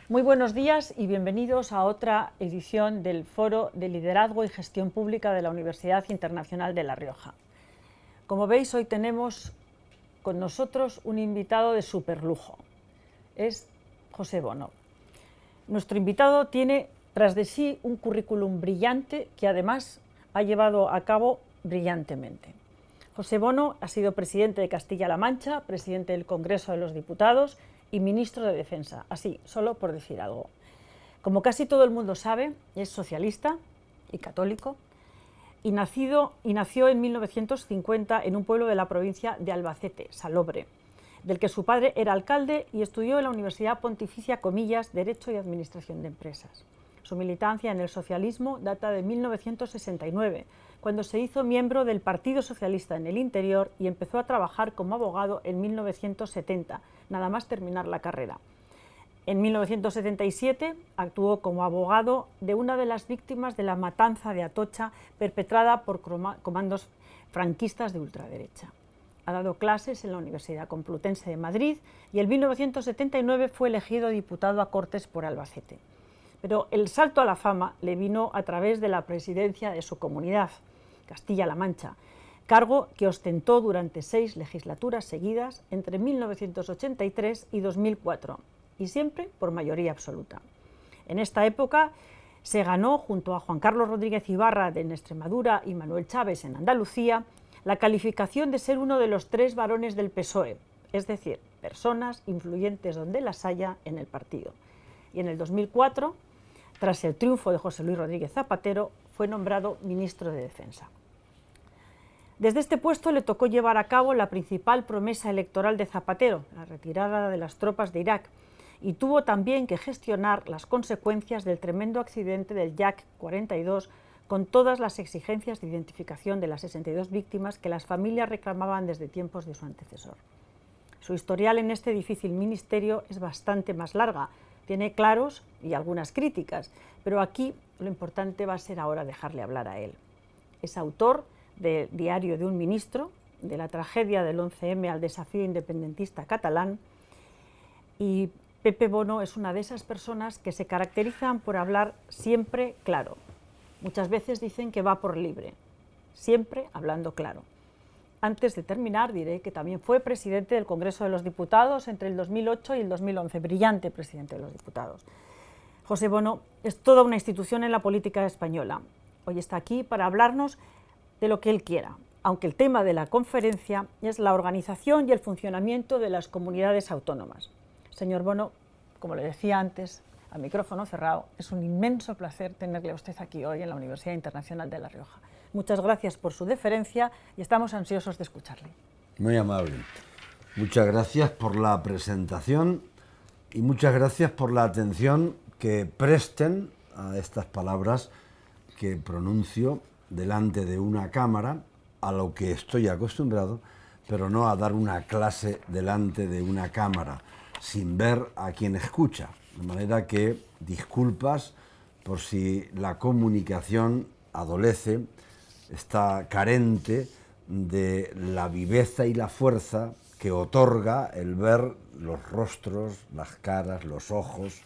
Muy buenos días y bienvenidos a otra edición del Foro de Liderazgo y Gestión Pública de la Universidad Internacional de La Rioja. Como veis, hoy tenemos con nosotros un invitado de superlujo. Es José Bono. Nuestro invitado tiene tras de sí un currículum brillante que además ha llevado a cabo brillantemente. José Bono ha sido presidente de Castilla-La Mancha, presidente del Congreso de los Diputados y ministro de Defensa, así, solo por decir algo. Como casi todo el mundo sabe, es socialista y católico y nació en 1950 en un pueblo de la provincia de Albacete, Salobre, del que su padre era alcalde y estudió en la Universidad Pontificia Comillas, Derecho y Administración de Empresas. Su militancia en el socialismo data de 1969, cuando se hizo miembro del Partido Socialista en el interior y empezó a trabajar como abogado en 1970, nada más terminar la carrera. En 1977 actuó como abogado de una de las víctimas de la matanza de Atocha perpetrada por comandos franquistas de ultraderecha. Ha dado clases en la Universidad Complutense de Madrid y en 1979 fue elegido diputado a Cortes por Albacete. Pero el salto a la fama le vino a través de la presidencia de su comunidad, Castilla-La Mancha, cargo que ostentó durante 6 legislaturas seguidas entre 1983 y 2004, y siempre por mayoría absoluta. En esta época se ganó, junto a Juan Carlos Rodríguez Ibarra en Extremadura y Manuel Chávez en Andalucía, la calificación de ser uno de los 3 varones del PSOE, es decir, personas influyentes donde las haya en el partido. Y en el 2004, tras el triunfo de José Luis Rodríguez Zapatero, fue nombrado ministro de Defensa. Desde este puesto le tocó llevar a cabo la principal promesa electoral de Zapatero, la retirada de las tropas de Irak, y tuvo también que gestionar las consecuencias del tremendo accidente del Yak 42 con todas las exigencias de identificación de las 62 víctimas que las familias reclamaban desde tiempos de su antecesor. Su historial en este difícil ministerio es bastante más larga, tiene claros y algunas críticas, pero aquí lo importante va a ser ahora dejarle hablar a él. Es autor de Diario de un ministro, de la tragedia del 11M al desafío independentista catalán, y Pepe Bono es una de esas personas que se caracterizan por hablar siempre claro. Muchas veces dicen que va por libre, siempre hablando claro. Antes de terminar, diré que también fue presidente del Congreso de los Diputados entre el 2008 y el 2011, brillante presidente de los Diputados. José Bono es toda una institución en la política española. Hoy está aquí para hablarnos de lo que él quiera, aunque el tema de la conferencia es la organización y el funcionamiento de las comunidades autónomas. Señor Bono, como le decía antes, a micrófono cerrado, es un inmenso placer tenerle a usted aquí hoy en la Universidad Internacional de La Rioja. Muchas gracias por su deferencia y estamos ansiosos de escucharle. Muy amable. Muchas gracias por la presentación y muchas gracias por la atención que presten a estas palabras que pronuncio delante de una cámara, a lo que estoy acostumbrado, pero no a dar una clase delante de una cámara, sin ver a quien escucha. De manera que disculpas por si la comunicación adolece, está carente de la viveza y la fuerza que otorga el ver los rostros, las caras, los ojos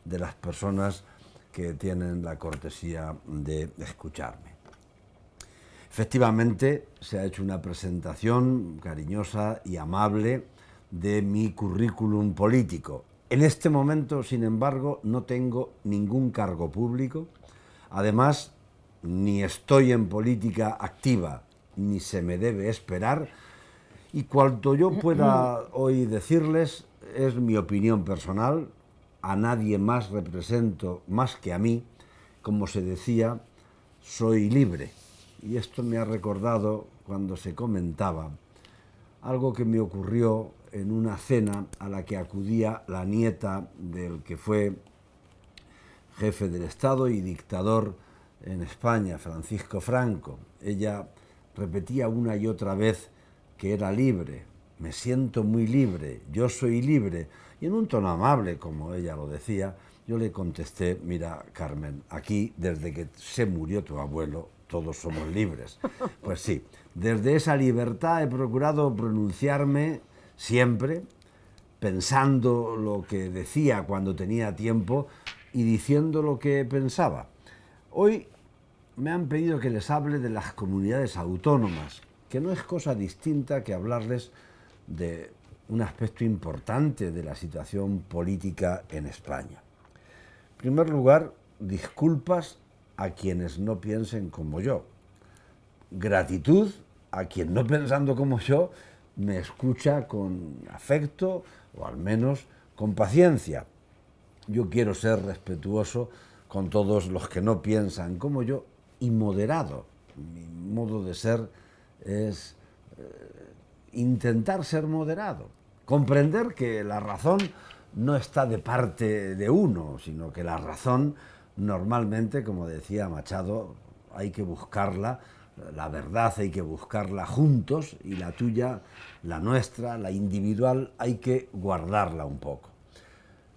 de las personas que tienen la cortesía de escucharme. Efectivamente, se ha hecho una presentación cariñosa y amable de mi currículum político. En este momento, sin embargo, no tengo ningún cargo público. Además, ni estoy en política activa, ni se me debe esperar. Y cuanto yo pueda hoy decirles es mi opinión personal. A nadie más represento más que a mí. Como se decía, soy libre. Y esto me ha recordado cuando se comentaba algo que me ocurrió en una cena a la que acudía la nieta del que fue jefe del Estado y dictador en España, Francisco Franco. Ella repetía una y otra vez que era libre. Me siento muy libre, yo soy libre. Y en un tono amable, como ella lo decía, yo le contesté: mira, Carmen, aquí desde que se murió tu abuelo todos somos libres. Pues sí, desde esa libertad he procurado pronunciarme siempre pensando lo que decía cuando tenía tiempo y diciendo lo que pensaba. Hoy me han pedido que les hable de las comunidades autónomas, que no es cosa distinta que hablarles de un aspecto importante de la situación política en España. En primer lugar, disculpas a quienes no piensen como yo. Gratitud a quien no pensando como yo me escucha con afecto o al menos con paciencia. Yo quiero ser respetuoso con todos los que no piensan como yo y moderado. Mi modo de ser es intentar ser moderado, comprender que la razón no está de parte de uno, sino que la razón normalmente, como decía Machado, hay que buscarla, la verdad hay que buscarla juntos y la tuya, la nuestra, la individual, hay que guardarla un poco.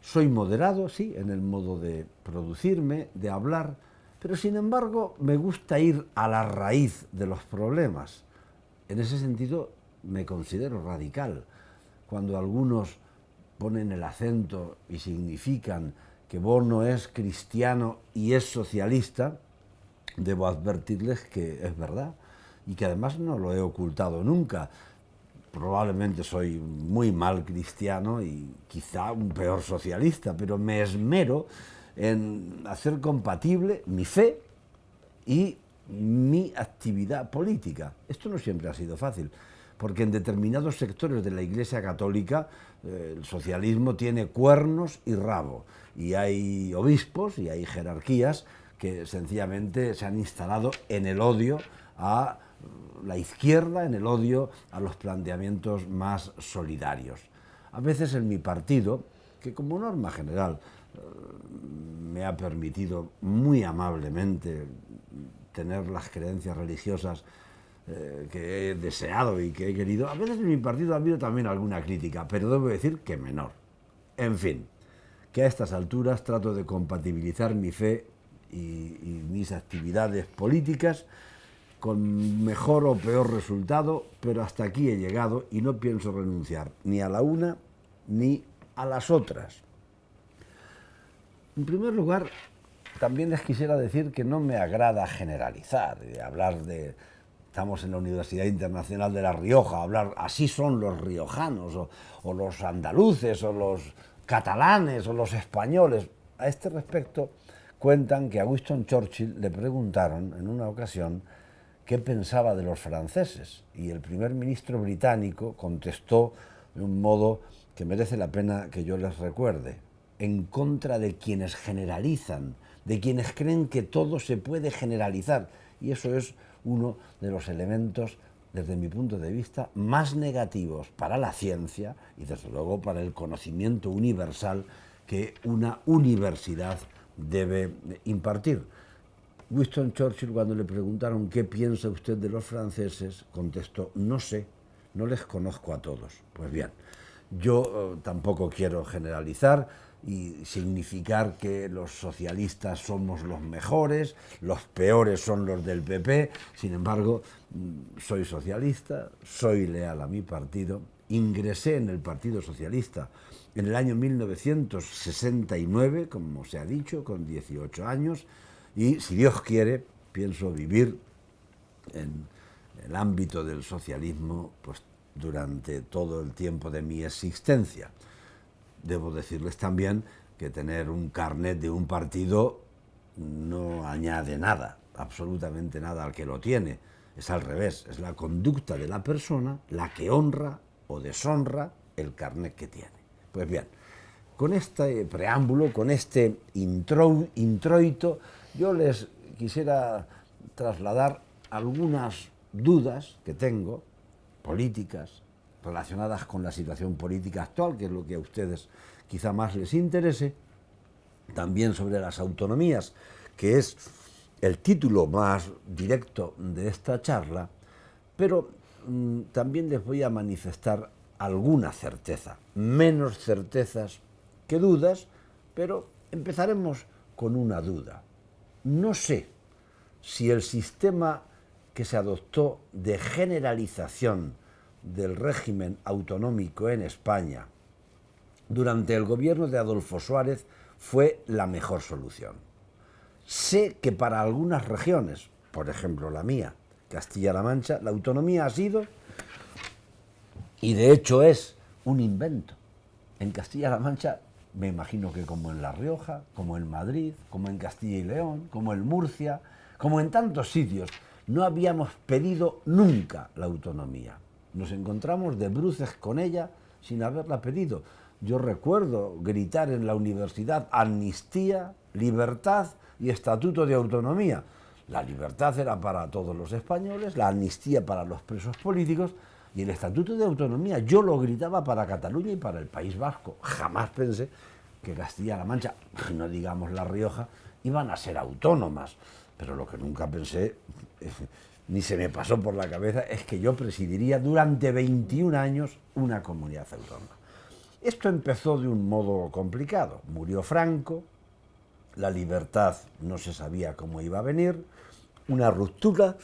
Soy moderado, sí, en el modo de producirme, de hablar, pero sin embargo me gusta ir a la raíz de los problemas. En ese sentido me considero radical. Cuando algunos ponen el acento y significan que Bono es cristiano y es socialista, debo advertirles que es verdad y que además no lo he ocultado nunca. Probablemente soy muy mal cristiano y quizá un peor socialista, pero me esmero en hacer compatible mi fe y mi actividad política. Esto no siempre ha sido fácil, porque en determinados sectores de la Iglesia Católica el socialismo tiene cuernos y rabo, y hay obispos y hay jerarquías que sencillamente se han instalado en el odio a la izquierda, en el odio a los planteamientos más solidarios. A veces en mi partido, que como norma general me ha permitido muy amablemente tener las creencias religiosas que he deseado y que he querido, a veces en mi partido ha habido también alguna crítica, pero debo decir que menor. En fin, que a estas alturas trato de compatibilizar mi fe y mis actividades políticas con mejor o peor resultado, pero hasta aquí he llegado y no pienso renunciar ni a la una ni a las otras. En primer lugar, también les quisiera decir que no me agrada generalizar, hablar de... Estamos en la Universidad Internacional de La Rioja, hablar así son los riojanos, o los andaluces, o los catalanes, o los españoles. A este respecto, cuentan que a Winston Churchill le preguntaron en una ocasión qué pensaba de los franceses, y el primer ministro británico contestó de un modo que merece la pena que yo les recuerde: en contra de quienes generalizan, de quienes creen que todo se puede generalizar. Y eso es uno de los elementos, desde mi punto de vista, más negativos para la ciencia y desde luego para el conocimiento universal que una universidad debe impartir. Winston Churchill, cuando le preguntaron qué piensa usted de los franceses, contestó: no sé, no les conozco a todos. Pues bien, yo tampoco quiero generalizar y significar que los socialistas somos los mejores, los peores son los del PP. Sin embargo, soy socialista, soy leal a mi partido, ingresé en el Partido Socialista en el año 1969, como se ha dicho, con 18 años, y si Dios quiere, pienso vivir en el ámbito del socialismo pues durante todo el tiempo de mi existencia. Debo decirles también que tener un carnet de un partido no añade nada, absolutamente nada al que lo tiene. Es al revés, es la conducta de la persona la que honra o deshonra el carnet que tiene. Pues bien, con este preámbulo, con este introito, yo les quisiera trasladar algunas dudas que tengo, políticas, relacionadas con la situación política actual, que es lo que a ustedes quizá más les interese, también sobre las autonomías, que es el título más directo de esta charla, pero también les voy a manifestar alguna certeza, menos certezas que dudas, pero empezaremos con una duda. No sé si el sistema que se adoptó de generalización del régimen autonómico en España durante el gobierno de Adolfo Suárez fue la mejor solución. Sé que para algunas regiones, por ejemplo la mía, Castilla-La Mancha, la autonomía ha sido, y de hecho es, un invento. En Castilla-La Mancha, me imagino que como en La Rioja, como en Madrid, como en Castilla y León, como en Murcia, como en tantos sitios, no habíamos pedido nunca la autonomía. Nos encontramos de bruces con ella sin haberla pedido. Yo recuerdo gritar en la universidad amnistía, libertad y estatuto de autonomía. La libertad era para todos los españoles, la amnistía para los presos políticos y el estatuto de autonomía yo lo gritaba para Cataluña y para el País Vasco. Jamás pensé que Castilla-La Mancha, no digamos La Rioja, iban a ser autónomas. Pero lo que nunca pensé, ni se me pasó por la cabeza, es que yo presidiría durante 21 años una comunidad autónoma. Esto empezó de un modo complicado. Murió Franco, la libertad no se sabía cómo iba a venir, una ruptura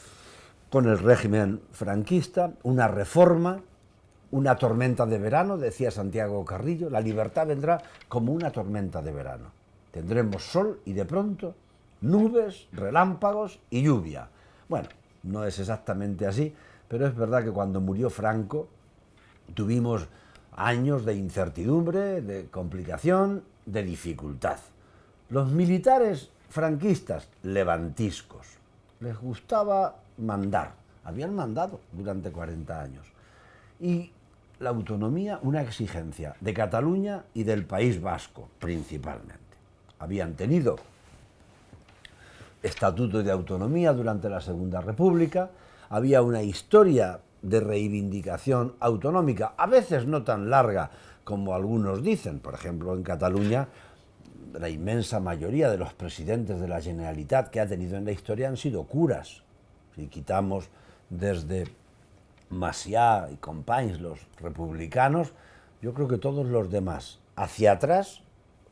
con el régimen franquista, una reforma, una tormenta de verano, decía Santiago Carrillo, la libertad vendrá como una tormenta de verano. Tendremos sol y de pronto nubes, relámpagos y lluvia. Bueno, no es exactamente así, pero es verdad que cuando murió Franco tuvimos años de incertidumbre, de complicación, de dificultad. Los militares franquistas, levantiscos, les gustaba mandar, habían mandado durante 40 años. Y la autonomía, una exigencia de Cataluña y del País Vasco, principalmente. Habían tenido estatuto de autonomía durante la Segunda República, había una historia de reivindicación autonómica, a veces no tan larga como algunos dicen. Por ejemplo, en Cataluña, la inmensa mayoría de los presidentes de la Generalitat que ha tenido en la historia han sido curas. Si quitamos desde Macià y Companys, los republicanos, yo creo que todos los demás, hacia atrás,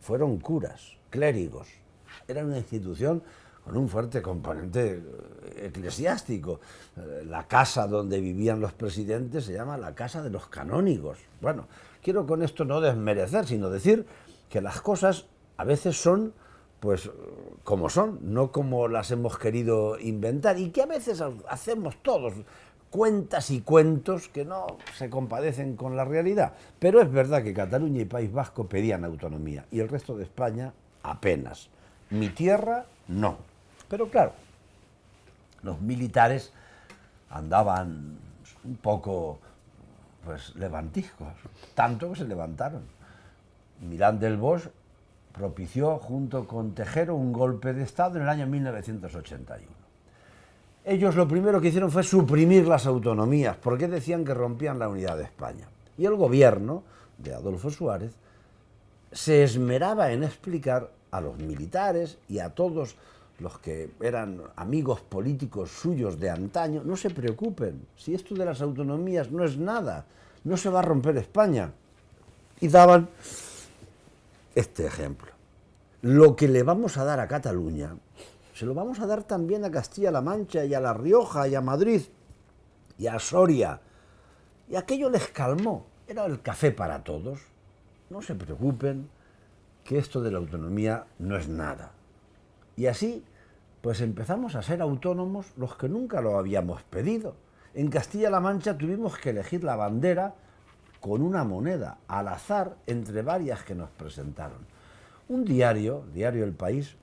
fueron curas, clérigos. Era una institución con un fuerte componente eclesiástico. La casa donde vivían los presidentes se llama la casa de los canónigos. Bueno, quiero con esto no desmerecer, sino decir que las cosas a veces son, pues, como son, no como las hemos querido inventar, y que a veces hacemos todos cuentas y cuentos que no se compadecen con la realidad. Pero es verdad que Cataluña y País Vasco pedían autonomía, y el resto de España apenas. Mi tierra, no. Pero claro, los militares andaban un poco, pues, levantiscos, tanto que se levantaron. Milán del Bosch propició junto con Tejero un golpe de Estado en el año 1981. Ellos lo primero que hicieron fue suprimir las autonomías, porque decían que rompían la unidad de España. Y el gobierno de Adolfo Suárez se esmeraba en explicar a los militares y a todos los que eran amigos políticos suyos de antaño: no se preocupen, si esto de las autonomías no es nada, no se va a romper España. Y daban este ejemplo: lo que le vamos a dar a Cataluña, se lo vamos a dar también a Castilla-La Mancha y a La Rioja y a Madrid y a Soria. Y aquello les calmó, era el café para todos. No se preocupen, que esto de la autonomía no es nada. Y así, pues empezamos a ser autónomos los que nunca lo habíamos pedido. En Castilla-La Mancha tuvimos que elegir la bandera con una moneda, al azar, entre varias que nos presentaron. Un diario El País,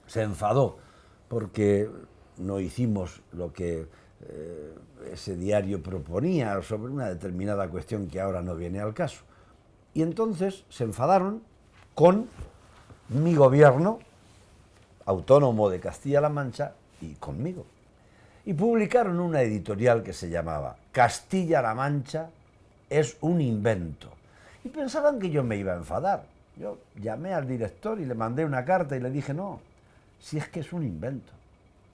se enfadó porque no hicimos lo que ese diario proponía sobre una determinada cuestión que ahora no viene al caso. Y entonces se enfadaron con mi gobierno autónomo de Castilla-La Mancha y conmigo. Y publicaron una editorial que se llamaba Castilla-La Mancha es un invento. Y pensaban que yo me iba a enfadar. Yo llamé al director y le mandé una carta y le dije: no, si es que es un invento.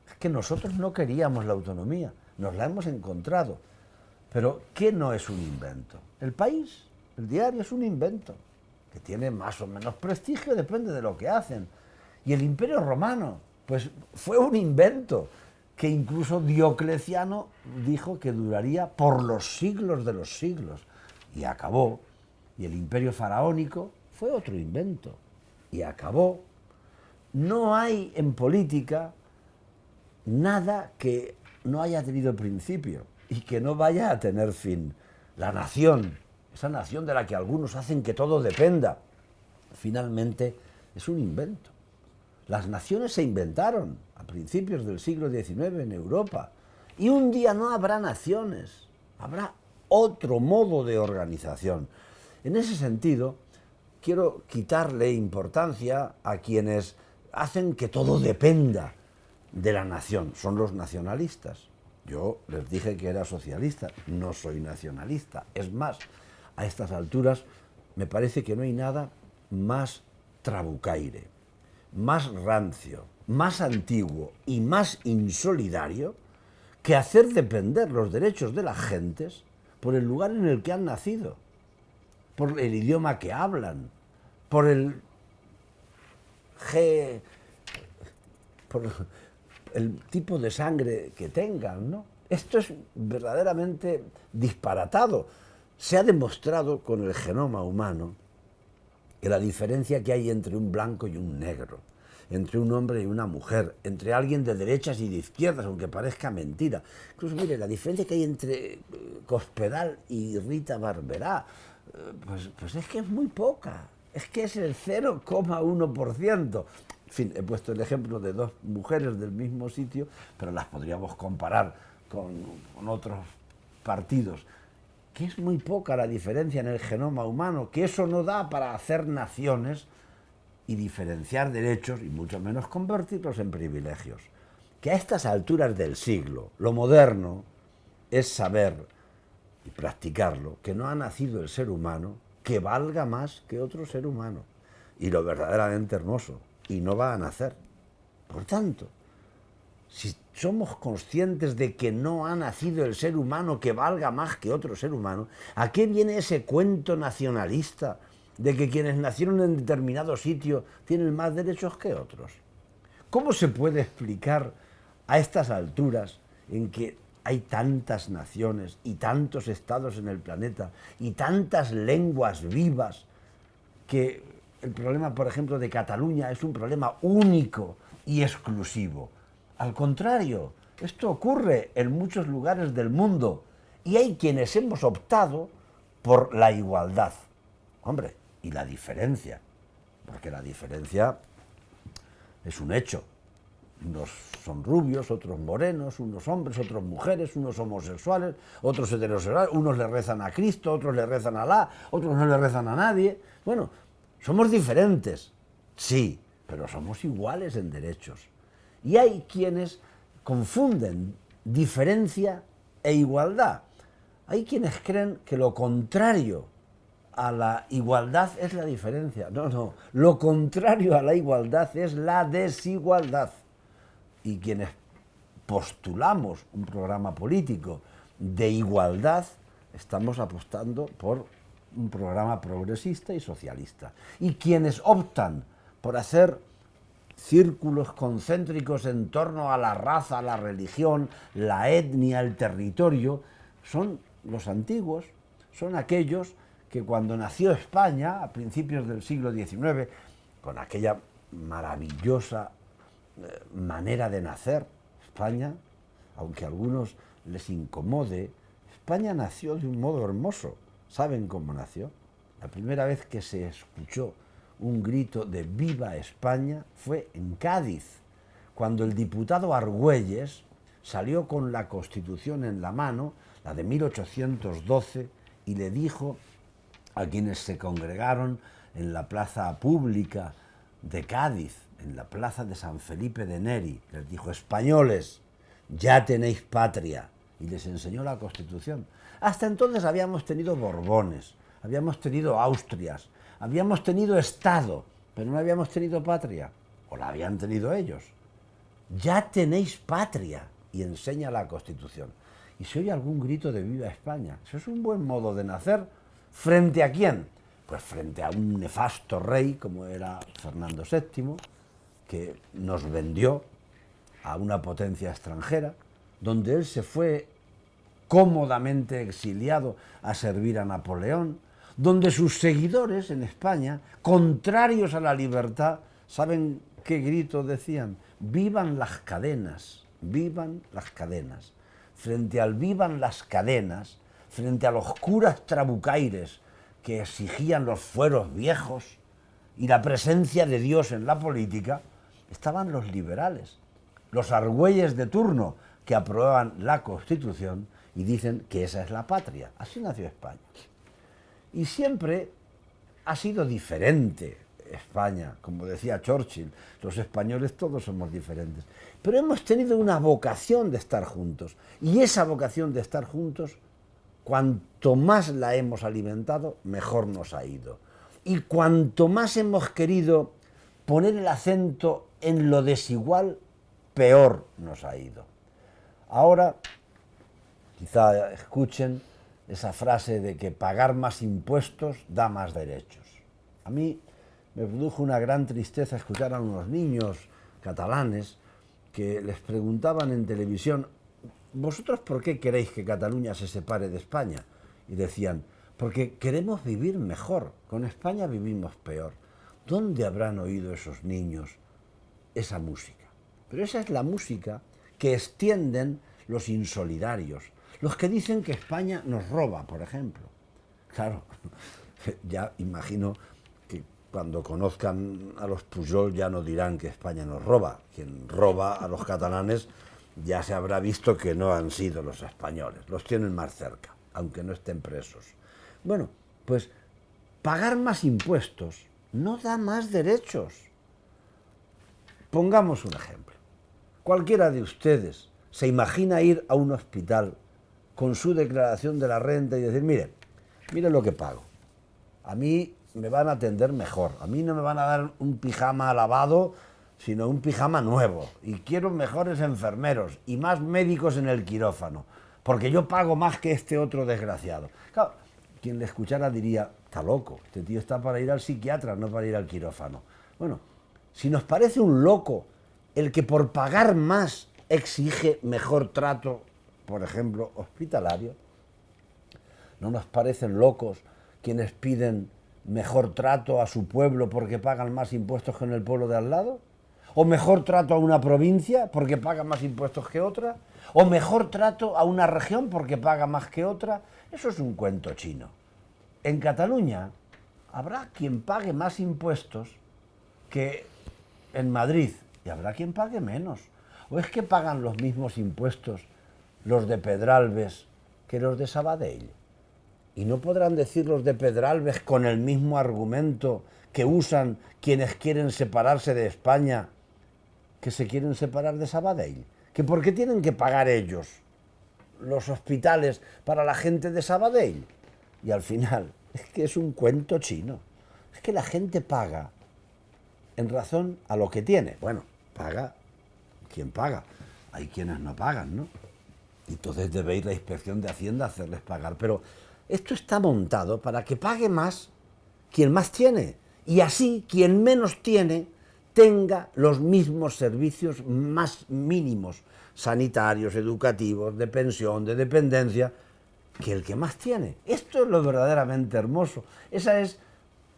Es que nosotros no queríamos la autonomía, nos la hemos encontrado. Pero ¿qué no es un invento? El País, el diario, es un invento, que tiene más o menos prestigio, depende de lo que hacen. Y el Imperio Romano, pues fue un invento, que incluso Diocleciano dijo que duraría por los siglos de los siglos. Y acabó y el imperio faraónico fue otro invento y acabó. No hay en política nada que no haya tenido principio y que no vaya a tener fin. La nación, esa nación de la que algunos hacen que todo dependa, finalmente es un invento. Las naciones se inventaron a principios del siglo XIX en Europa y un día no habrá naciones, habrá otro modo de organización. En ese sentido, quiero quitarle importancia a quienes hacen que todo dependa de la nación. Son los nacionalistas. Yo les dije que era socialista, no soy nacionalista. Es más, a estas alturas me parece que no hay nada más trabucaire, más rancio, más antiguo y más insolidario que hacer depender los derechos de las gentes por el lugar en el que han nacido, por el idioma que hablan, por por el tipo de sangre que tengan, ¿no? Esto es verdaderamente disparatado. Se ha demostrado con el genoma humano que la diferencia que hay entre un blanco y un negro, entre un hombre y una mujer, entre alguien de derechas y de izquierdas, aunque parezca mentira. Incluso, mire, la diferencia que hay entre Cospedal y Rita Barberá, pues es que es muy poca, es que es el 0,1%. En fin, he puesto el ejemplo de dos mujeres del mismo sitio, pero las podríamos comparar con otros partidos. Que es muy poca la diferencia en el genoma humano, que eso no da para hacer naciones y diferenciar derechos, y mucho menos convertirlos en privilegios. Que a estas alturas del siglo, lo moderno es saber y practicarlo, que no ha nacido el ser humano que valga más que otro ser humano, y lo verdaderamente hermoso, y no va a nacer. Por tanto, si somos conscientes de que no ha nacido el ser humano que valga más que otro ser humano, ¿a qué viene ese cuento nacionalista de que quienes nacieron en determinado sitio tienen más derechos que otros? ¿Cómo se puede explicar a estas alturas en que hay tantas naciones y tantos estados en el planeta y tantas lenguas vivas que el problema, por ejemplo, de Cataluña es un problema único y exclusivo? Al contrario, esto ocurre en muchos lugares del mundo y hay quienes hemos optado por la igualdad. Hombre, y la diferencia, porque la diferencia es un hecho. Unos son rubios, otros morenos, unos hombres, otros mujeres, unos homosexuales, otros heterosexuales, unos le rezan a Cristo, otros le rezan a Alá, otros no le rezan a nadie. Bueno, somos diferentes, sí, pero somos iguales en derechos. Y hay quienes confunden diferencia e igualdad. Hay quienes creen que lo contrario a la igualdad es la diferencia. No, no, lo contrario a la igualdad es la desigualdad. Y quienes postulamos un programa político de igualdad, estamos apostando por un programa progresista y socialista. Y quienes optan por hacer círculos concéntricos en torno a la raza, la religión, la etnia, el territorio, son los antiguos, son aquellos que cuando nació España, a principios del siglo XIX, con aquella maravillosa manera de nacer, España, aunque a algunos les incomode, España nació de un modo hermoso. ¿Saben cómo nació? La primera vez que se escuchó un grito de ¡Viva España! Fue en Cádiz, cuando el diputado Argüelles salió con la Constitución en la mano, la de 1812, y le dijo a quienes se congregaron en la plaza pública de Cádiz, en la plaza de San Felipe de Neri, les dijo: españoles, ya tenéis patria, y les enseñó la Constitución. Hasta entonces habíamos tenido Borbones, habíamos tenido Austrias, habíamos tenido Estado, pero no habíamos tenido patria, o la habían tenido ellos. Ya tenéis patria, y enseña la Constitución. Y se oye algún grito de ¡Viva España! Eso es un buen modo de nacer. ¿Frente a quién? Pues frente a un nefasto rey como era Fernando VII, que nos vendió a una potencia extranjera, donde él se fue cómodamente exiliado a servir a Napoleón, donde sus seguidores en España, contrarios a la libertad, ¿saben qué grito decían? ¡Vivan las cadenas! ¡Vivan las cadenas! Frente al vivan las cadenas, frente a los curas trabucaires que exigían los fueros viejos y la presencia de Dios en la política, estaban los liberales, los argüelles de turno que aprueban la Constitución y dicen que esa es la patria. Así nació España. Y siempre ha sido diferente España, como decía Churchill, los españoles todos somos diferentes, pero hemos tenido una vocación de estar juntos, y esa vocación de estar juntos, cuanto más la hemos alimentado, mejor nos ha ido. Y cuanto más hemos querido poner el acento en lo desigual, peor nos ha ido. Ahora, quizá escuchen esa frase de que pagar más impuestos da más derechos. A mí me produjo una gran tristeza escuchar a unos niños catalanes que les preguntaban en televisión: ¿vosotros por qué queréis que Cataluña se separe de España? Y decían: porque queremos vivir mejor, con España vivimos peor. ¿Dónde habrán oído esos niños esa música? Pero esa es la música que extienden los insolidarios, los que dicen que España nos roba, por ejemplo. Claro, ya imagino que cuando conozcan a los Pujol ya no dirán que España nos roba. Quien roba a los catalanes ya se habrá visto que no han sido los españoles, los tienen más cerca, aunque no estén presos. Bueno, pues pagar más impuestos no da más derechos. Pongamos un ejemplo. Cualquiera de ustedes se imagina ir a un hospital con su declaración de la renta y decir: mire lo que pago. A mí me van a atender mejor. A mí no me van a dar un pijama lavado, sino un pijama nuevo. Y quiero mejores enfermeros y más médicos en el quirófano, porque yo pago más que este otro desgraciado. Claro, quien le escuchara diría: está loco, este tío está para ir al psiquiatra, no para ir al quirófano. Bueno, si nos parece un loco el que por pagar más exige mejor trato, por ejemplo, hospitalario, ¿no nos parecen locos quienes piden mejor trato a su pueblo porque pagan más impuestos que en el pueblo de al lado? ¿O mejor trato a una provincia porque paga más impuestos que otra? ¿O mejor trato a una región porque paga más que otra? Eso es un cuento chino. En Cataluña habrá quien pague más impuestos que en Madrid y habrá quien pague menos. ¿O es que pagan los mismos impuestos los de Pedralbes que los de Sabadell? ¿Y no podrán decir los de Pedralbes con el mismo argumento que usan quienes quieren separarse de España, que se quieren separar de Sabadell? ¿Que por qué tienen que pagar ellos los hospitales para la gente de Sabadell? Y al final, es que es un cuento chino. Es que la gente paga en razón a lo que tiene. Bueno, paga quien paga. Hay quienes no pagan, ¿no? Entonces debe ir la Inspección de Hacienda a hacerles pagar. Pero esto está montado para que pague más quien más tiene. Y así, quien menos tiene, tenga los mismos servicios más mínimos, sanitarios, educativos, de pensión, de dependencia, que el que más tiene. Esto es lo verdaderamente hermoso. Esa es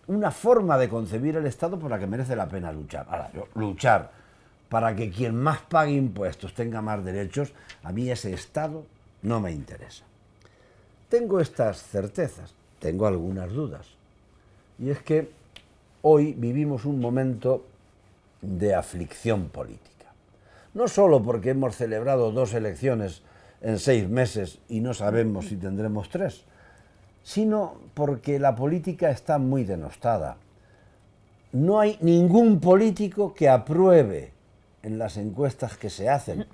una forma de concebir el Estado por la que merece la pena luchar. Ahora, luchar para que quien más pague impuestos tenga más derechos, a mí ese Estado no me interesa. Tengo estas certezas, tengo algunas dudas. Y es que hoy vivimos un momento de aflicción política. No solo porque hemos celebrado 2 elecciones en 6 meses y no sabemos si tendremos 3, sino porque la política está muy denostada. No hay ningún político que apruebe en las encuestas que se hacen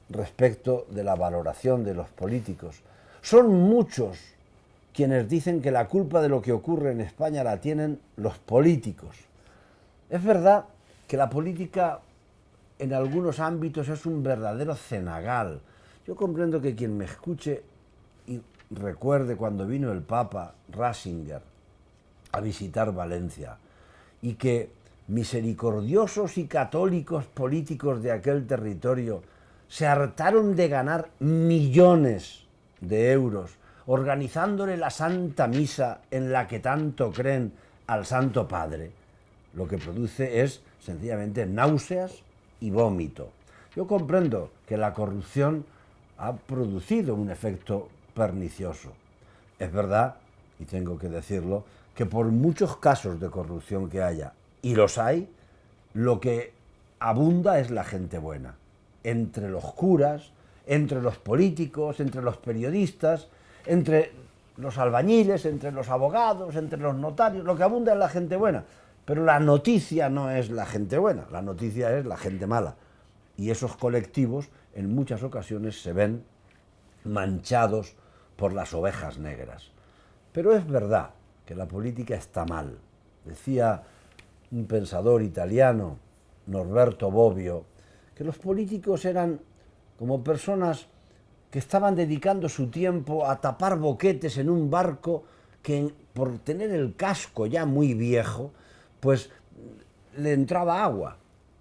respecto de la valoración de los políticos. Son muchos quienes dicen que la culpa de lo que ocurre en España la tienen los políticos. Es verdad que la política en algunos ámbitos es un verdadero cenagal. Yo comprendo que quien me escuche y recuerde cuando vino el Papa Ratzinger a visitar Valencia y que misericordiosos y católicos políticos de aquel territorio se hartaron de ganar millones de euros organizándole la Santa Misa en la que tanto creen al Santo Padre, lo que produce es sencillamente náuseas y vómito. Yo comprendo que la corrupción ha producido un efecto pernicioso. Es verdad, y tengo que decirlo, que por muchos casos de corrupción que haya, y los hay, lo que abunda es la gente buena. Entre los curas, entre los políticos, entre los periodistas, entre los albañiles, entre los abogados, entre los notarios, lo que abunda es la gente buena. Pero la noticia no es la gente buena, la noticia es la gente mala. Y esos colectivos en muchas ocasiones se ven manchados por las ovejas negras. Pero es verdad que la política está mal. Decía un pensador italiano, Norberto Bobbio, que los políticos eran como personas que estaban dedicando su tiempo a tapar boquetes en un barco que, por tener el casco ya muy viejo, pues le entraba agua,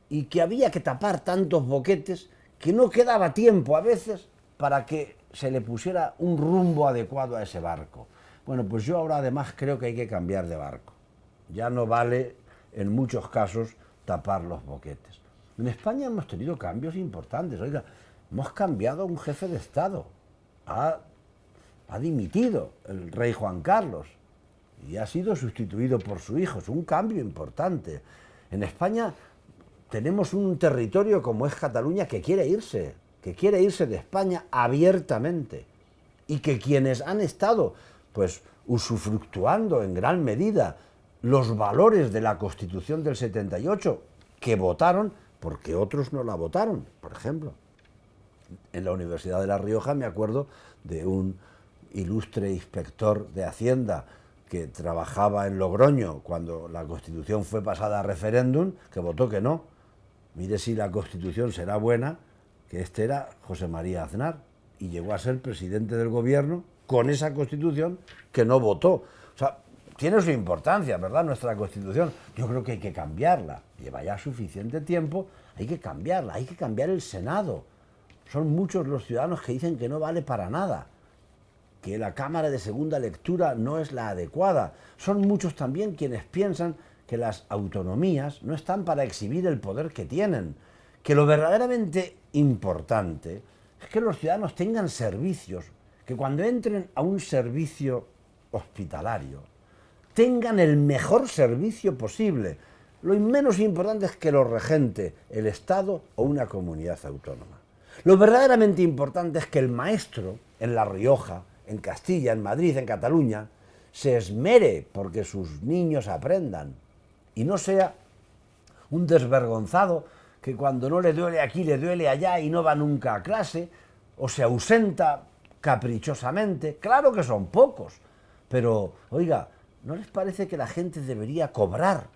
y que había que tapar tantos boquetes que no quedaba tiempo a veces para que se le pusiera un rumbo adecuado a ese barco. Bueno, pues yo ahora además creo que hay que cambiar de barco. Ya no vale en muchos casos tapar los boquetes. En España hemos tenido cambios importantes. Oiga, hemos cambiado a un jefe de Estado. Ha dimitido el rey Juan Carlos y ha sido sustituido por su hijo. Es un cambio importante. En España tenemos un territorio como es Cataluña que quiere irse de España abiertamente, y que quienes han estado pues usufructuando en gran medida los valores de la Constitución del 78, que votaron porque otros no la votaron. Por ejemplo, en la Universidad de La Rioja me acuerdo de un ilustre inspector de Hacienda que trabajaba en Logroño cuando la Constitución fue pasada a referéndum, que votó que no. Mire si la Constitución será buena, que este era José María Aznar, y llegó a ser presidente del gobierno con esa Constitución que no votó. O sea, tiene su importancia, ¿verdad?, nuestra Constitución. Yo creo que hay que cambiarla. Lleva ya suficiente tiempo, hay que cambiarla, hay que cambiar el Senado. Son muchos los ciudadanos que dicen que no vale para nada, que la Cámara de segunda lectura no es la adecuada. Son muchos también quienes piensan que las autonomías no están para exhibir el poder que tienen, que lo verdaderamente importante es que los ciudadanos tengan servicios, que cuando entren a un servicio hospitalario tengan el mejor servicio posible. Lo menos importante es que lo regente el Estado o una comunidad autónoma. Lo verdaderamente importante es que el maestro en La Rioja, en Castilla, en Madrid, en Cataluña, se esmere porque sus niños aprendan y no sea un desvergonzado que cuando no le duele aquí le duele allá y no va nunca a clase o se ausenta caprichosamente. Claro que son pocos, pero oiga, ¿no les parece que la gente debería cobrar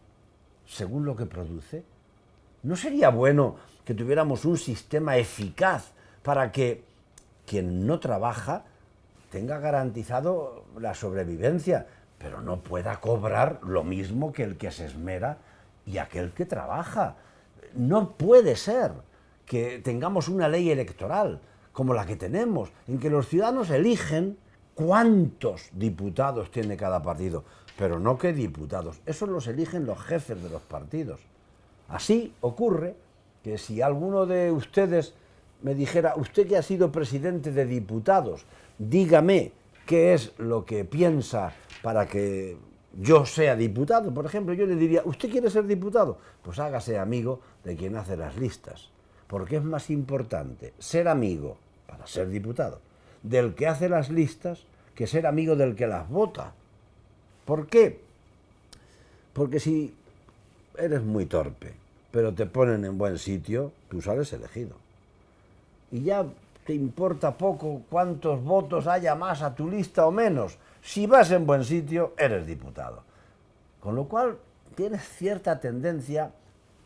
según lo que produce? ¿No sería bueno que tuviéramos un sistema eficaz para que quien no trabaja tenga garantizado la sobrevivencia, pero no pueda cobrar lo mismo que el que se esmera y aquel que trabaja? No puede ser que tengamos una ley electoral como la que tenemos, en que los ciudadanos eligen cuántos diputados tiene cada partido, pero no qué diputados. Eso los eligen los jefes de los partidos. Así ocurre que si alguno de ustedes me dijera, usted que ha sido presidente de diputados, dígame qué es lo que piensa para que yo sea diputado, por ejemplo, yo le diría, ¿usted quiere ser diputado? Pues hágase amigo de quien hace las listas, porque es más importante ser amigo, para ser diputado, del que hace las listas que ser amigo del que las vota. ¿Por qué? Porque si eres muy torpe, pero te ponen en buen sitio, tú sales elegido. Y ya te importa poco cuántos votos haya más a tu lista o menos. Si vas en buen sitio, eres diputado. Con lo cual, tienes cierta tendencia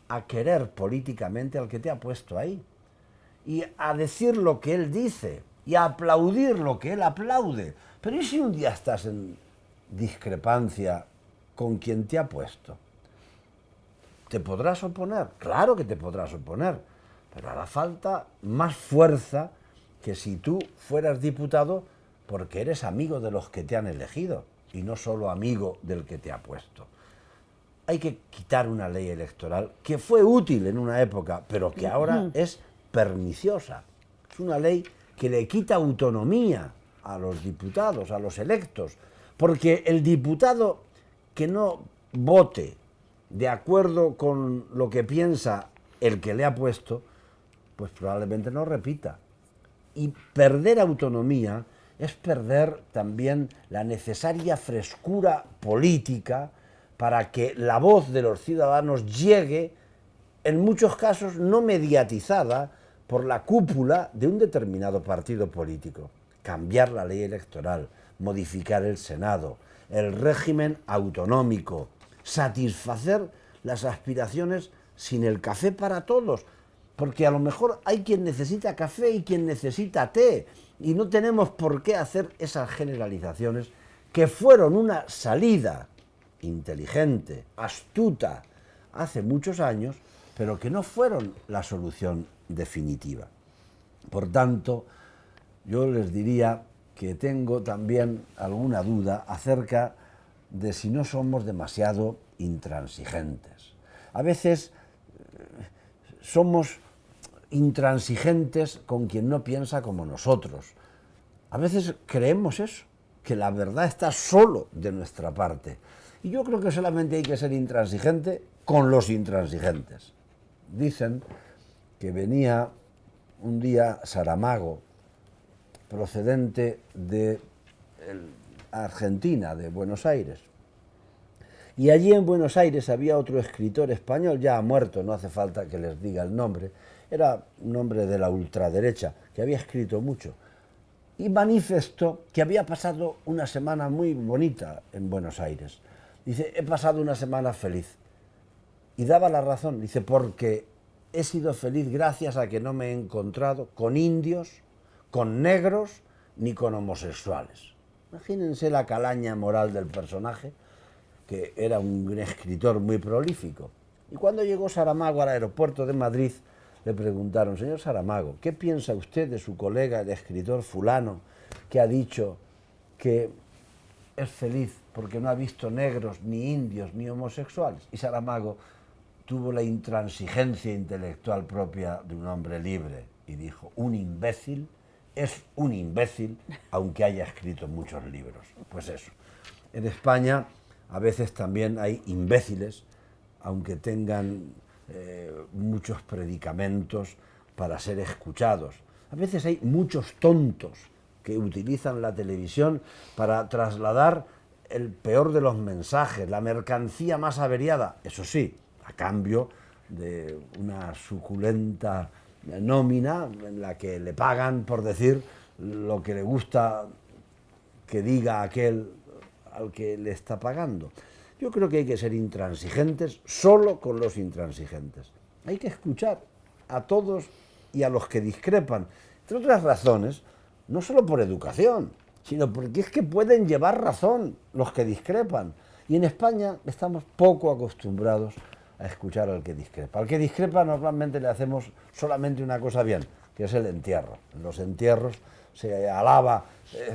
a querer políticamente al que te ha puesto ahí. Y a decir lo que él dice. Y a aplaudir lo que él aplaude. Pero ¿y si un día estás en discrepancia con quien te ha puesto? ¿Te podrás oponer? Claro que te podrás oponer. Pero hará falta más fuerza que si tú fueras diputado porque eres amigo de los que te han elegido y no solo amigo del que te ha puesto. Hay que quitar una ley electoral que fue útil en una época, pero que ahora es perniciosa. Es una ley que le quita autonomía a los diputados, a los electos, porque el diputado que no vote de acuerdo con lo que piensa el que le ha puesto, pues probablemente no repita. Y perder autonomía es perder también la necesaria frescura política para que la voz de los ciudadanos llegue, en muchos casos no mediatizada por la cúpula de un determinado partido político. Cambiar la ley electoral, modificar el Senado, el régimen autonómico, satisfacer las aspiraciones sin el café para todos, porque a lo mejor hay quien necesita café y quien necesita té, y no tenemos por qué hacer esas generalizaciones que fueron una salida inteligente, astuta, hace muchos años, pero que no fueron la solución definitiva. Por tanto, yo les diría que tengo también alguna duda acerca de si no somos demasiado intransigentes. A veces somos intransigentes con quien no piensa como nosotros. A veces creemos eso, que la verdad está solo de nuestra parte. Y yo creo que solamente hay que ser intransigente con los intransigentes. Dicen que venía un día Saramago, procedente de Argentina, de Buenos Aires. Y allí en Buenos Aires había otro escritor español, ya muerto, no hace falta que les diga el nombre, era un hombre de la ultraderecha, que había escrito mucho, y manifestó que había pasado una semana muy bonita en Buenos Aires. Dice, he pasado una semana feliz. Y daba la razón, dice, porque he sido feliz gracias a que no me he encontrado con indios, con negros, ni con homosexuales. Imagínense la calaña moral del personaje, que era un escritor muy prolífico. Y cuando llegó Saramago al aeropuerto de Madrid, le preguntaron, señor Saramago, ¿qué piensa usted de su colega, el escritor fulano, que ha dicho que es feliz porque no ha visto negros, ni indios, ni homosexuales? Y Saramago tuvo la intransigencia intelectual propia de un hombre libre y dijo, un imbécil es un imbécil, aunque haya escrito muchos libros. Pues eso. En España a veces también hay imbéciles, aunque tengan muchos predicamentos para ser escuchados. A veces hay muchos tontos que utilizan la televisión para trasladar el peor de los mensajes, la mercancía más averiada, eso sí, a cambio de una suculenta nómina en la que le pagan por decir lo que le gusta que diga aquel al que le está pagando. Yo creo que hay que ser intransigentes solo con los intransigentes. Hay que escuchar a todos y a los que discrepan, entre otras razones, no solo por educación, sino porque es que pueden llevar razón los que discrepan. Y en España estamos poco acostumbrados a escuchar al que discrepa. Al que discrepa normalmente le hacemos solamente una cosa bien, que es el entierro. En los entierros se alaba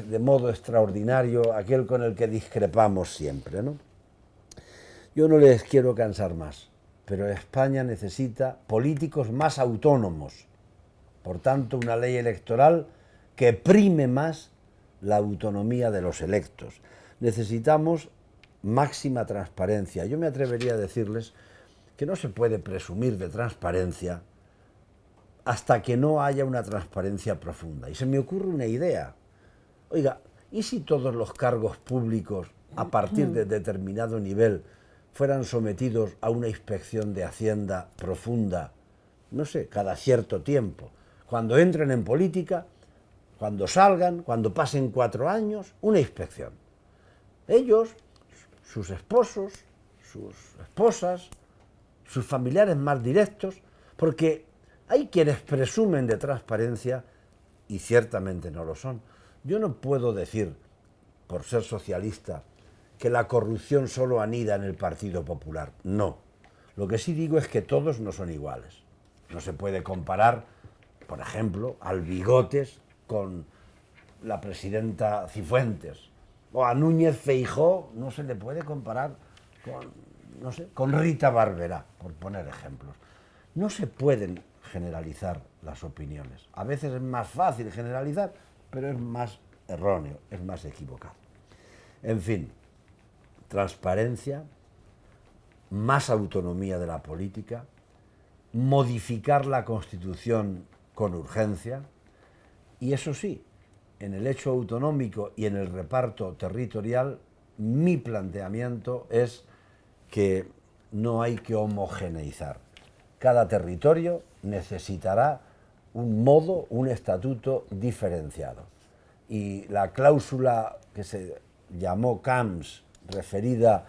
de modo extraordinario aquel con el que discrepamos siempre, ¿no? Yo no les quiero cansar más, pero España necesita políticos más autónomos. Por tanto, una ley electoral que prime más la autonomía de los electos. Necesitamos máxima transparencia. Yo me atrevería a decirles que no se puede presumir de transparencia hasta que no haya una transparencia profunda. Y se me ocurre una idea. Oiga, ¿y si todos los cargos públicos, a partir de determinado nivel, fueran sometidos a una inspección de Hacienda profunda, no sé, cada cierto tiempo? Cuando entren en política, cuando salgan, cuando pasen 4 años, una inspección. Ellos, sus esposos, sus esposas, sus familiares más directos, porque hay quienes presumen de transparencia y ciertamente no lo son. Yo no puedo decir, por ser socialista, que la corrupción solo anida en el Partido Popular. No. Lo que sí digo es que todos no son iguales. No se puede comparar, por ejemplo, al Bigotes con la presidenta Cifuentes, o a Núñez Feijóo no se le puede comparar con, no sé, con Rita Barberá, por poner ejemplos. No se pueden generalizar las opiniones. A veces es más fácil generalizar, pero es más erróneo, es más equivocado. En fin, transparencia, más autonomía de la política, modificar la Constitución con urgencia y, eso sí, en el hecho autonómico y en el reparto territorial, mi planteamiento es que no hay que homogeneizar. Cada territorio necesitará un modo, un estatuto diferenciado. Y la cláusula que se llamó Camps, referida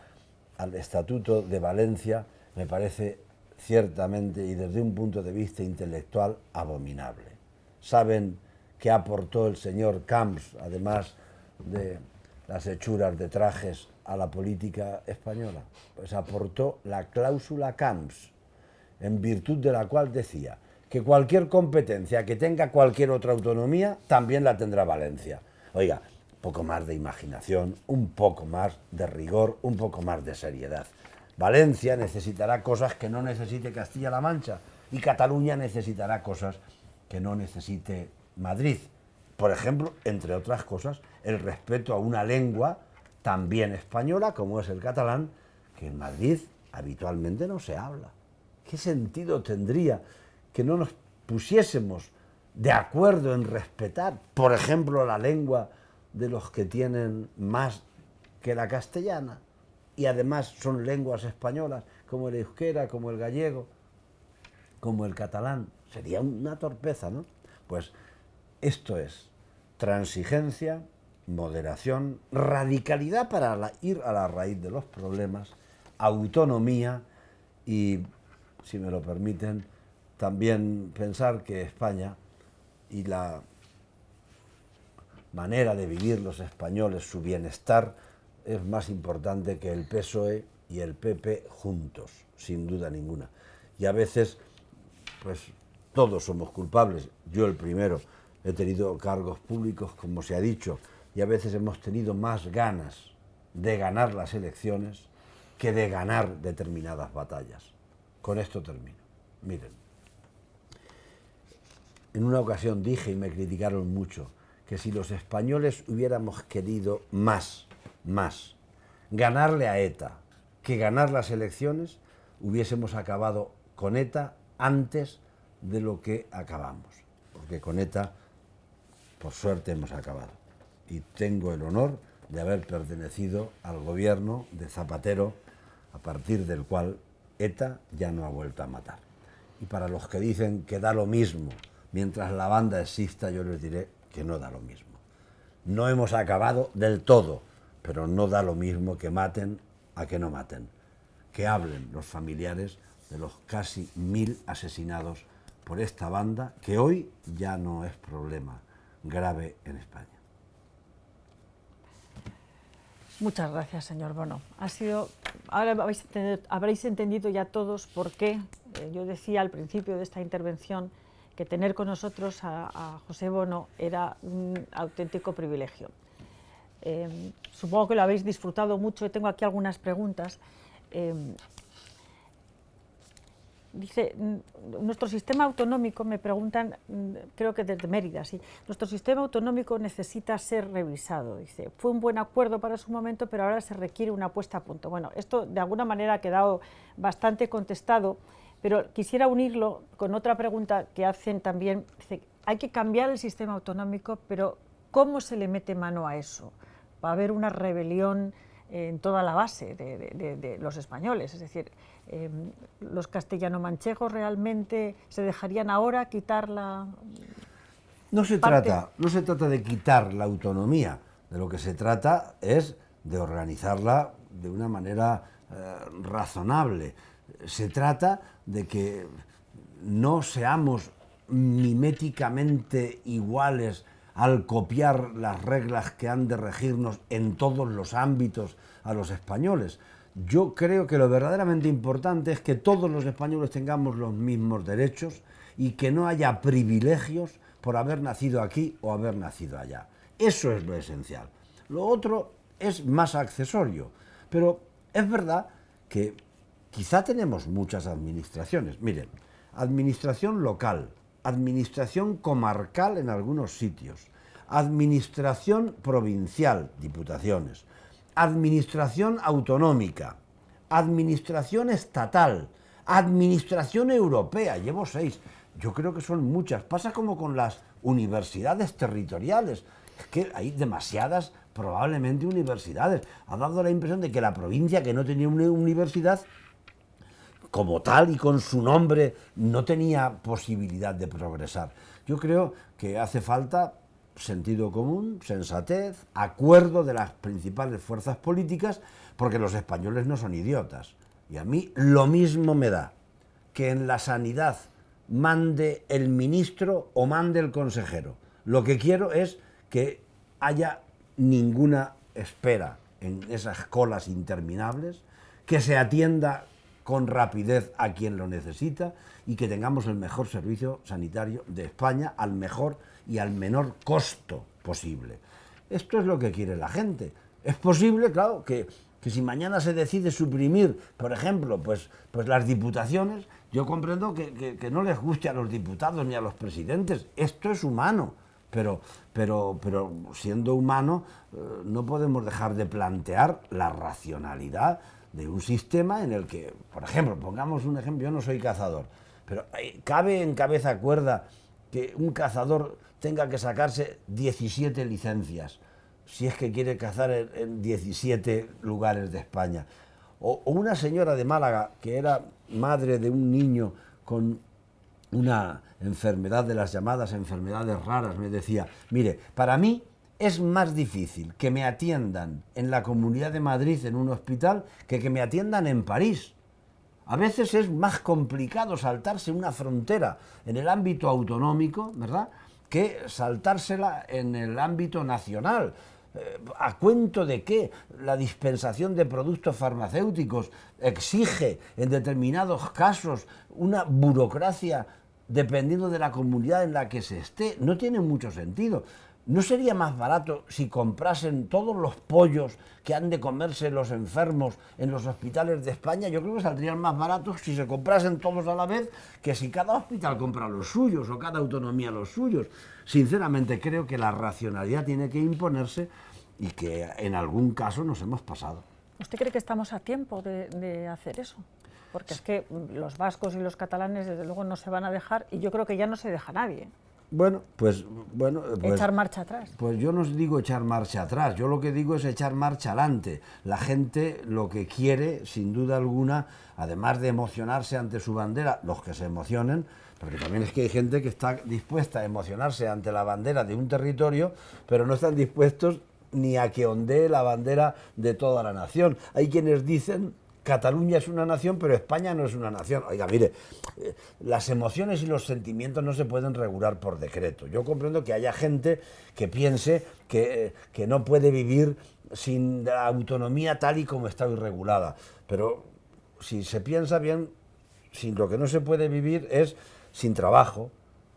al Estatuto de Valencia, me parece ciertamente y desde un punto de vista intelectual abominable. ¿Saben qué aportó el señor Camps, además de las hechuras de trajes, a la política española? Pues aportó la cláusula Camps, en virtud de la cual decía que cualquier competencia que tenga cualquier otra autonomía también la tendrá Valencia. Oiga, un poco más de imaginación, un poco más de rigor, un poco más de seriedad. Valencia necesitará cosas que no necesite Castilla-La Mancha y Cataluña necesitará cosas que no necesite Madrid. Por ejemplo, entre otras cosas, el respeto a una lengua también española, como es el catalán, que en Madrid habitualmente no se habla. ¿Qué sentido tendría que no nos pusiésemos de acuerdo en respetar, por ejemplo, la lengua de los que tienen más que la castellana? Y además son lenguas españolas, como el euskera, como el gallego, como el catalán. Sería una torpeza, ¿no? Pues esto es transigencia, moderación, radicalidad para ir a la raíz de los problemas, autonomía y, si me lo permiten, también pensar que España y la manera de vivir los españoles, su bienestar, es más importante que el PSOE y el PP juntos, sin duda ninguna. Y a veces, pues, todos somos culpables, yo el primero. He tenido cargos públicos, como se ha dicho, y a veces hemos tenido más ganas de ganar las elecciones que de ganar determinadas batallas. Con esto termino. Miren, en una ocasión dije, y me criticaron mucho, que si los españoles hubiéramos querido más ganarle a ETA que ganar las elecciones, hubiésemos acabado con ETA antes de lo que acabamos. Porque con ETA, por suerte, hemos acabado. Y tengo el honor de haber pertenecido al gobierno de Zapatero, a partir del cual ETA ya no ha vuelto a matar. Y para los que dicen que da lo mismo, mientras la banda exista, yo les diré que no da lo mismo. No hemos acabado del todo, pero no da lo mismo que maten a que no maten. Que hablen los familiares de los casi 1000 asesinados por esta banda, que hoy ya no es problema grave en España. Muchas gracias, señor Bono. Ahora habréis entendido ya todos por qué yo decía al principio de esta intervención que tener con nosotros a José Bono era un auténtico privilegio. Supongo que lo habéis disfrutado mucho. Tengo aquí algunas preguntas. Dice, nuestro sistema autonómico, me preguntan, creo que desde Mérida, sí, nuestro sistema autonómico necesita ser revisado. Dice, fue un buen acuerdo para su momento, pero ahora se requiere una puesta a punto. Bueno, esto de alguna manera ha quedado bastante contestado, pero quisiera unirlo con otra pregunta que hacen también. Dice, hay que cambiar el sistema autonómico, pero ¿cómo se le mete mano a eso? Va a haber una rebelión en toda la base de los españoles, es decir, los castellano-manchegos realmente se dejarían ahora quitar la... No se trata de quitar la autonomía, de lo que se trata es de organizarla de una manera razonable. Se trata de que no seamos miméticamente iguales al copiar las reglas que han de regirnos en todos los ámbitos a los españoles. Yo creo que lo verdaderamente importante es que todos los españoles tengamos los mismos derechos y que no haya privilegios por haber nacido aquí o haber nacido allá. Eso es lo esencial. Lo otro es más accesorio, pero es verdad que quizá tenemos muchas administraciones. Miren, administración local, administración comarcal en algunos sitios, administración provincial, diputaciones, administración autonómica, administración estatal, administración europea, llevo 6. Yo creo que son muchas. Pasa como con las universidades territoriales. Es que hay demasiadas, probablemente, universidades. Ha dado la impresión de que la provincia que no tenía una universidad, como tal y con su nombre, no tenía posibilidad de progresar. Yo creo que hace falta sentido común, sensatez, acuerdo de las principales fuerzas políticas, porque los españoles no son idiotas. Y a mí lo mismo me da que en la sanidad mande el ministro o mande el consejero. Lo que quiero es que haya ninguna espera en esas colas interminables, que se atienda con rapidez a quien lo necesita y que tengamos el mejor servicio sanitario de España al mejor y al menor costo posible. Esto es lo que quiere la gente. Es posible, claro, que si mañana se decide suprimir, por ejemplo, pues las diputaciones, yo comprendo que no les guste a los diputados ni a los presidentes. Esto es humano, pero siendo humano no podemos dejar de plantear la racionalidad de un sistema en el que, por ejemplo, pongamos un ejemplo, yo no soy cazador, pero ¿cabe en cabeza cuerda que un cazador tenga que sacarse 17 licencias si es que quiere cazar en 17 lugares de España? O una señora de Málaga que era madre de un niño con una enfermedad de las llamadas enfermedades raras, me decía, mire, para mí es más difícil que me atiendan en la Comunidad de Madrid en un hospital que me atiendan en París. A veces es más complicado saltarse una frontera en el ámbito autonómico, ¿verdad?, que saltársela en el ámbito nacional. ¿A cuento de qué la dispensación de productos farmacéuticos exige en determinados casos una burocracia dependiendo de la comunidad en la que se esté? No tiene mucho sentido. ¿No sería más barato si comprasen todos los pollos que han de comerse los enfermos en los hospitales de España? Yo creo que saldrían más baratos si se comprasen todos a la vez que si cada hospital compra los suyos o cada autonomía los suyos. Sinceramente creo que la racionalidad tiene que imponerse y que en algún caso nos hemos pasado. ¿Usted cree que estamos a tiempo de hacer eso? Porque es que los vascos y los catalanes desde luego no se van a dejar, y yo creo que ya no se deja nadie. Pues echar marcha atrás. Pues yo no os digo echar marcha atrás, yo lo que digo es echar marcha adelante. La gente lo que quiere, sin duda alguna, además de emocionarse ante su bandera, los que se emocionen, porque también es que hay gente que está dispuesta a emocionarse ante la bandera de un territorio, pero no están dispuestos ni a que ondee la bandera de toda la nación. Hay quienes dicen Cataluña es una nación, pero España no es una nación. Oiga, mire, las emociones y los sentimientos no se pueden regular por decreto. Yo comprendo que haya gente que piense que no puede vivir sin la autonomía tal y como está hoy regulada. Pero si se piensa bien, sin lo que no se puede vivir es sin trabajo,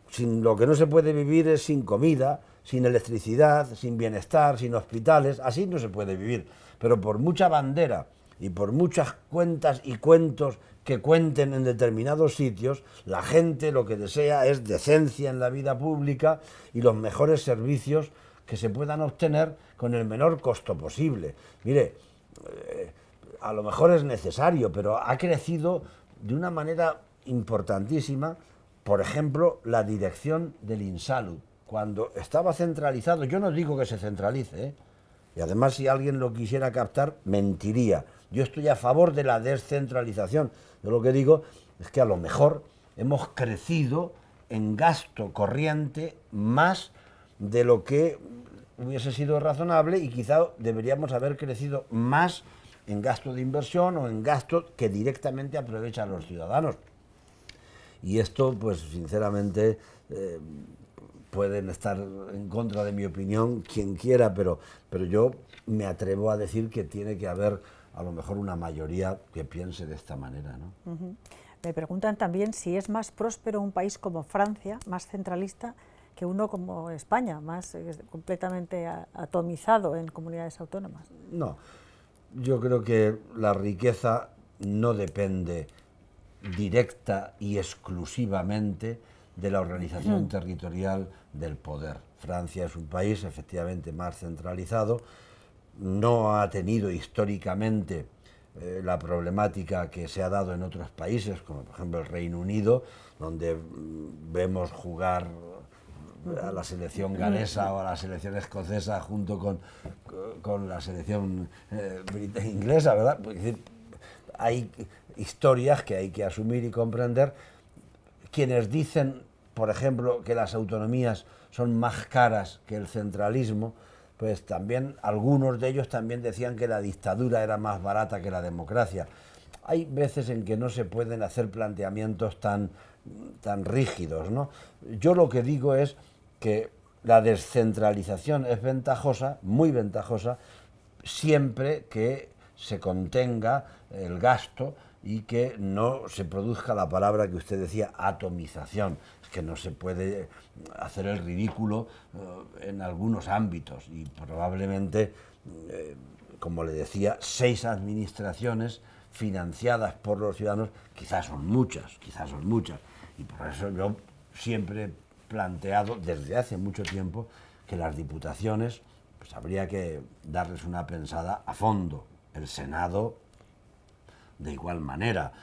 sin lo que no se puede vivir es sin comida, sin electricidad, sin bienestar, sin hospitales. Así no se puede vivir. Pero por mucha bandera y por muchas cuentas y cuentos que cuenten en determinados sitios, la gente lo que desea es decencia en la vida pública y los mejores servicios que se puedan obtener con el menor costo posible. Mire, a lo mejor es necesario, pero ha crecido de una manera importantísima, por ejemplo, la dirección del Insalud. Cuando estaba centralizado, yo no digo que se centralice, y además si alguien lo quisiera captar, mentiría. Yo estoy a favor de la descentralización. Yo lo que digo es que a lo mejor hemos crecido en gasto corriente más de lo que hubiese sido razonable y quizá deberíamos haber crecido más en gasto de inversión o en gasto que directamente aprovecha a los ciudadanos. Y esto, pues sinceramente, pueden estar en contra de mi opinión quien quiera, pero yo me atrevo a decir que tiene que haber a lo mejor una mayoría que piense de esta manera, ¿no? Me preguntan también si es más próspero un país como Francia, más centralista, que uno como España, más completamente atomizado en comunidades autónomas. No, yo creo que la riqueza no depende directa y exclusivamente de la organización territorial del poder. Francia es un país efectivamente más centralizado, no ha tenido históricamente la problemática que se ha dado en otros países, como por ejemplo el Reino Unido, donde vemos jugar a la selección galesa o a la selección escocesa junto con la selección inglesa, ¿verdad? Es decir, hay historias que hay que asumir y comprender. Quienes dicen, por ejemplo, que las autonomías son más caras que el centralismo, pues también algunos de ellos también decían que la dictadura era más barata que la democracia. Hay veces en que no se pueden hacer planteamientos tan rígidos, ¿no? Yo lo que digo es que la descentralización es ventajosa, muy ventajosa, siempre que se contenga el gasto y que no se produzca la palabra que usted decía, atomización. Es que no se puede hacer el ridículo en algunos ámbitos y probablemente, como le decía, 6 administraciones financiadas por los ciudadanos, quizás son muchas, y por eso yo siempre he planteado desde hace mucho tiempo que las diputaciones pues habría que darles una pensada a fondo, el Senado de igual manera,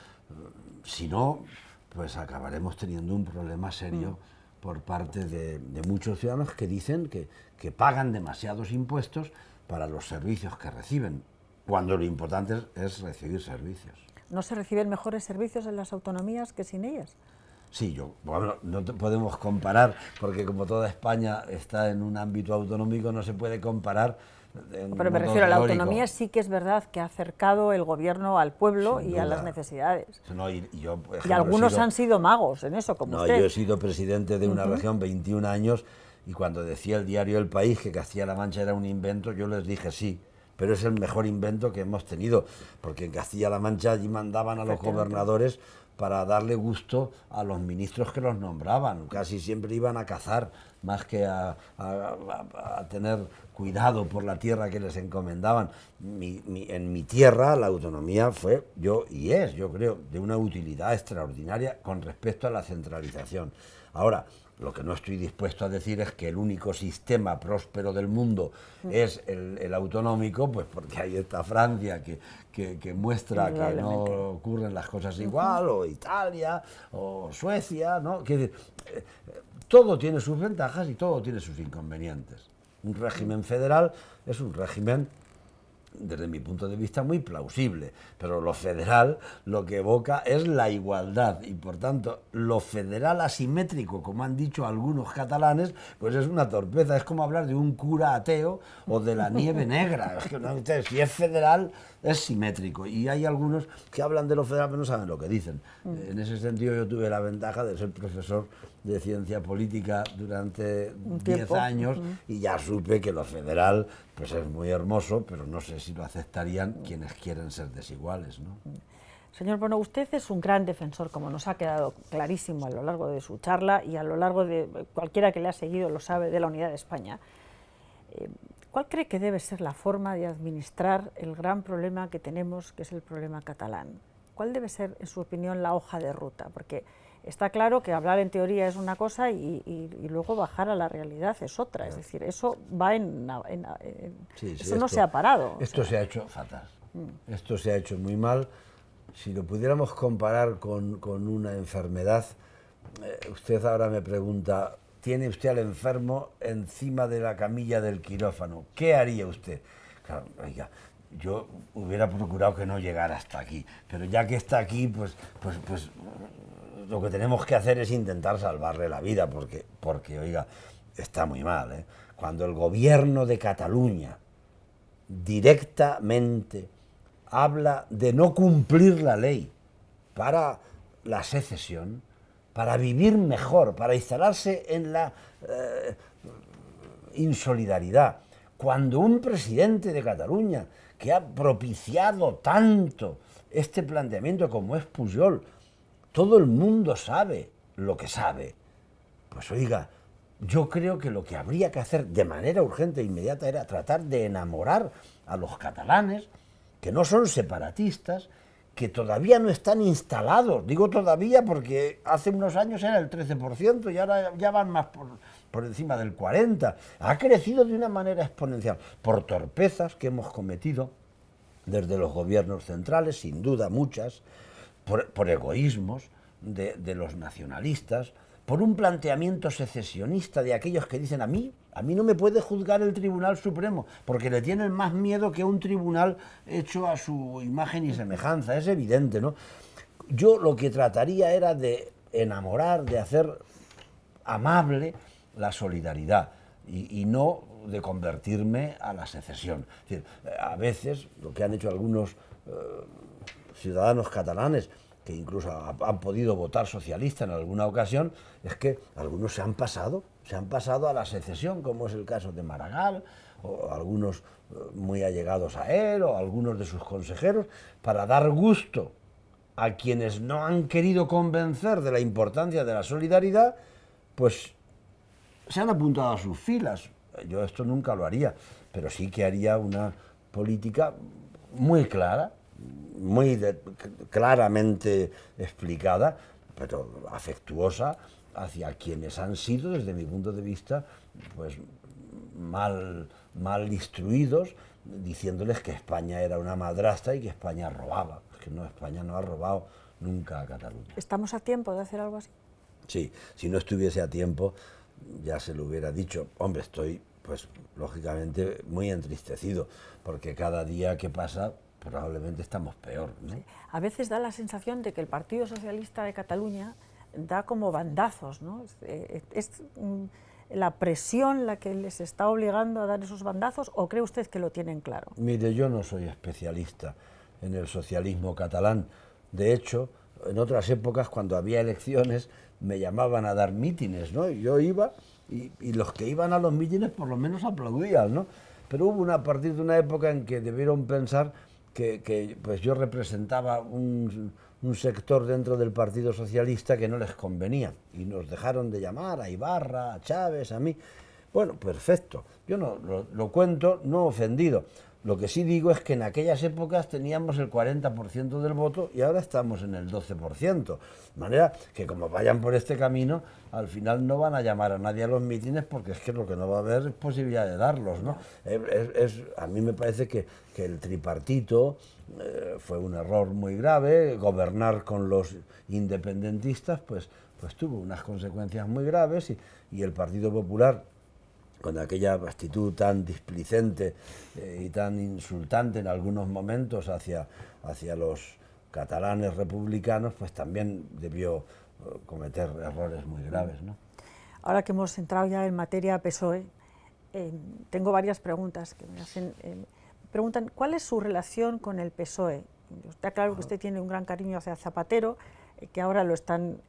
si no, pues acabaremos teniendo un problema serio por parte de muchos ciudadanos que dicen que pagan demasiados impuestos para los servicios que reciben, cuando lo importante es recibir servicios. ¿No se reciben mejores servicios en las autonomías que sin ellas? Sí, bueno, no podemos comparar, porque como toda España está en un ámbito autonómico, no se puede comparar. Pero me refiero a la autonomía, sí que es verdad que ha acercado el gobierno al pueblo y a las necesidades. No, y yo, por ejemplo, y algunos han sido magos en eso, como usted. Yo he sido presidente de una región 21 años y cuando decía el diario El País que Castilla-La Mancha era un invento, yo les dije sí, pero es el mejor invento que hemos tenido, porque en Castilla-La Mancha allí mandaban a los gobernadores para darle gusto a los ministros que los nombraban. Casi siempre iban a cazar, más que a tener cuidado por la tierra que les encomendaban. En mi tierra la autonomía fue, yo creo, de una utilidad extraordinaria con respecto a la centralización. Ahora, lo que no estoy dispuesto a decir es que el único sistema próspero del mundo es el autonómico, pues porque ahí está Francia, que muestra que no ocurren las cosas igual, o Italia, o Suecia, ¿no? Todo tiene sus ventajas y todo tiene sus inconvenientes. Un régimen federal es un régimen, desde mi punto de vista, muy plausible, pero lo federal lo que evoca es la igualdad y por tanto lo federal asimétrico, como han dicho algunos catalanes, pues es una torpeza, es como hablar de un cura ateo o de la nieve negra. Es que no, si es federal es simétrico y hay algunos que hablan de lo federal pero no saben lo que dicen. En ese sentido yo tuve la ventaja de ser profesor de ciencia política durante 10 años y ya supe que lo federal pues es muy hermoso, pero no sé si lo aceptarían quienes quieren ser desiguales, ¿no? Señor Bono, usted es un gran defensor, como nos ha quedado clarísimo a lo largo de su charla y a lo largo de cualquiera que le ha seguido lo sabe, de la unidad de España. ¿Cuál cree que debe ser la forma de administrar el gran problema que tenemos, que es el problema catalán? ¿Cuál debe ser, en su opinión, la hoja de ruta? Porque está claro que hablar en teoría es una cosa y luego bajar a la realidad es otra. Es decir, eso va eso no se ha parado. Esto se ha hecho fatal. Esto se ha hecho muy mal. Si lo pudiéramos comparar con una enfermedad, usted ahora me pregunta, ¿tiene usted al enfermo encima de la camilla del quirófano? ¿Qué haría usted? Claro, oiga, yo hubiera procurado que no llegara hasta aquí, pero ya que está aquí, pues lo que tenemos que hacer es intentar salvarle la vida, porque oiga, está muy mal, ¿eh? Cuando el gobierno de Cataluña directamente habla de no cumplir la ley para la secesión, para vivir mejor, para instalarse en la insolidaridad, cuando un presidente de Cataluña que ha propiciado tanto este planteamiento como es Pujol, todo el mundo sabe lo que sabe, pues oiga, yo creo que lo que habría que hacer de manera urgente e inmediata era tratar de enamorar a los catalanes, que no son separatistas, que todavía no están instalados. Digo todavía porque hace unos años era el 13% y ahora ya van más por encima del 40%. Ha crecido de una manera exponencial por torpezas que hemos cometido desde los gobiernos centrales, sin duda muchas, por egoísmos de los nacionalistas, por un planteamiento secesionista de aquellos que dicen a mí no me puede juzgar el Tribunal Supremo, porque le tienen más miedo que un tribunal hecho a su imagen y semejanza, es evidente, ¿no? Yo lo que trataría era de enamorar, de hacer amable la solidaridad y no de convertirme a la secesión. Es decir, a veces lo que han hecho algunos ciudadanos catalanes, que incluso han podido votar socialista en alguna ocasión, es que algunos se han pasado a la secesión, como es el caso de Maragall, o algunos muy allegados a él, o algunos de sus consejeros, para dar gusto a quienes no han querido convencer de la importancia de la solidaridad, pues se han apuntado a sus filas. Yo esto nunca lo haría, pero sí que haría una política muy clara, muy claramente explicada, pero afectuosa hacia quienes han sido, desde mi punto de vista, pues mal instruidos, diciéndoles que España era una madrastra y que España robaba. Es que no, España no ha robado nunca a Cataluña. ¿Estamos a tiempo de hacer algo así? Sí, si no estuviese a tiempo, ya se lo hubiera dicho. Hombre, estoy, pues, lógicamente muy entristecido, porque cada día que pasa probablemente estamos peor, ¿no? Sí. A veces da la sensación de que el Partido Socialista de Cataluña da como bandazos, ¿no? ¿Es la presión la que les está obligando a dar esos bandazos o cree usted que lo tienen claro? Mire, yo no soy especialista en el socialismo catalán. De hecho, en otras épocas, cuando había elecciones, me llamaban a dar mítines, ¿no? Y yo iba y los que iban a los mítines por lo menos aplaudían, ¿no? Pero hubo a partir de una época en que debieron pensar que pues yo representaba un sector dentro del Partido Socialista que no les convenía y nos dejaron de llamar a Ibarra, a Chávez, a mí. Bueno, perfecto, yo no lo cuento no ofendido. Lo que sí digo es que en aquellas épocas teníamos el 40% del voto y ahora estamos en el 12%. De manera que como vayan por este camino, al final no van a llamar a nadie a los mítines porque es que lo que no va a haber es posibilidad de darlos, ¿no? A mí me parece que el tripartito fue un error muy grave. Gobernar con los independentistas pues tuvo unas consecuencias muy graves y el Partido Popular, con aquella actitud tan displicente y tan insultante en algunos momentos hacia los catalanes republicanos, pues también debió cometer errores muy graves, ¿no? Ahora que hemos entrado ya en materia PSOE, tengo varias preguntas que me hacen. Preguntan, ¿cuál es su relación con el PSOE? Está claro que usted tiene un gran cariño hacia Zapatero, que ahora lo están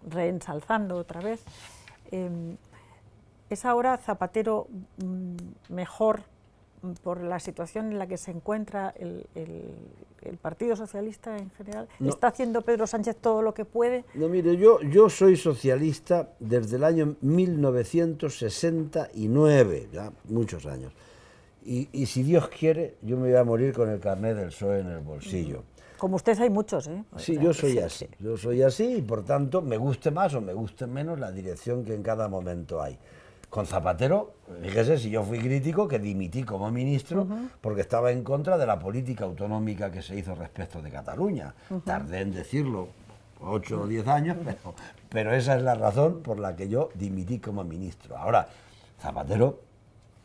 reensalzando otra vez. ¿Es ahora Zapatero mejor por la situación en la que se encuentra el Partido Socialista en general? No. ¿Está haciendo Pedro Sánchez todo lo que puede? No, mire, yo soy socialista desde el año 1969, ya muchos años. Y si Dios quiere, yo me voy a morir con el carnet del PSOE en el bolsillo. Como usted hay muchos, ¿eh? Sí, yo soy así. Yo soy así y, por tanto, me guste más o me guste menos la dirección que en cada momento hay. Con Zapatero, fíjese, si yo fui crítico, que dimití como ministro porque estaba en contra de la política autonómica que se hizo respecto de Cataluña. Tardé en decirlo 8 o 10 años, pero esa es la razón por la que yo dimití como ministro. Ahora, Zapatero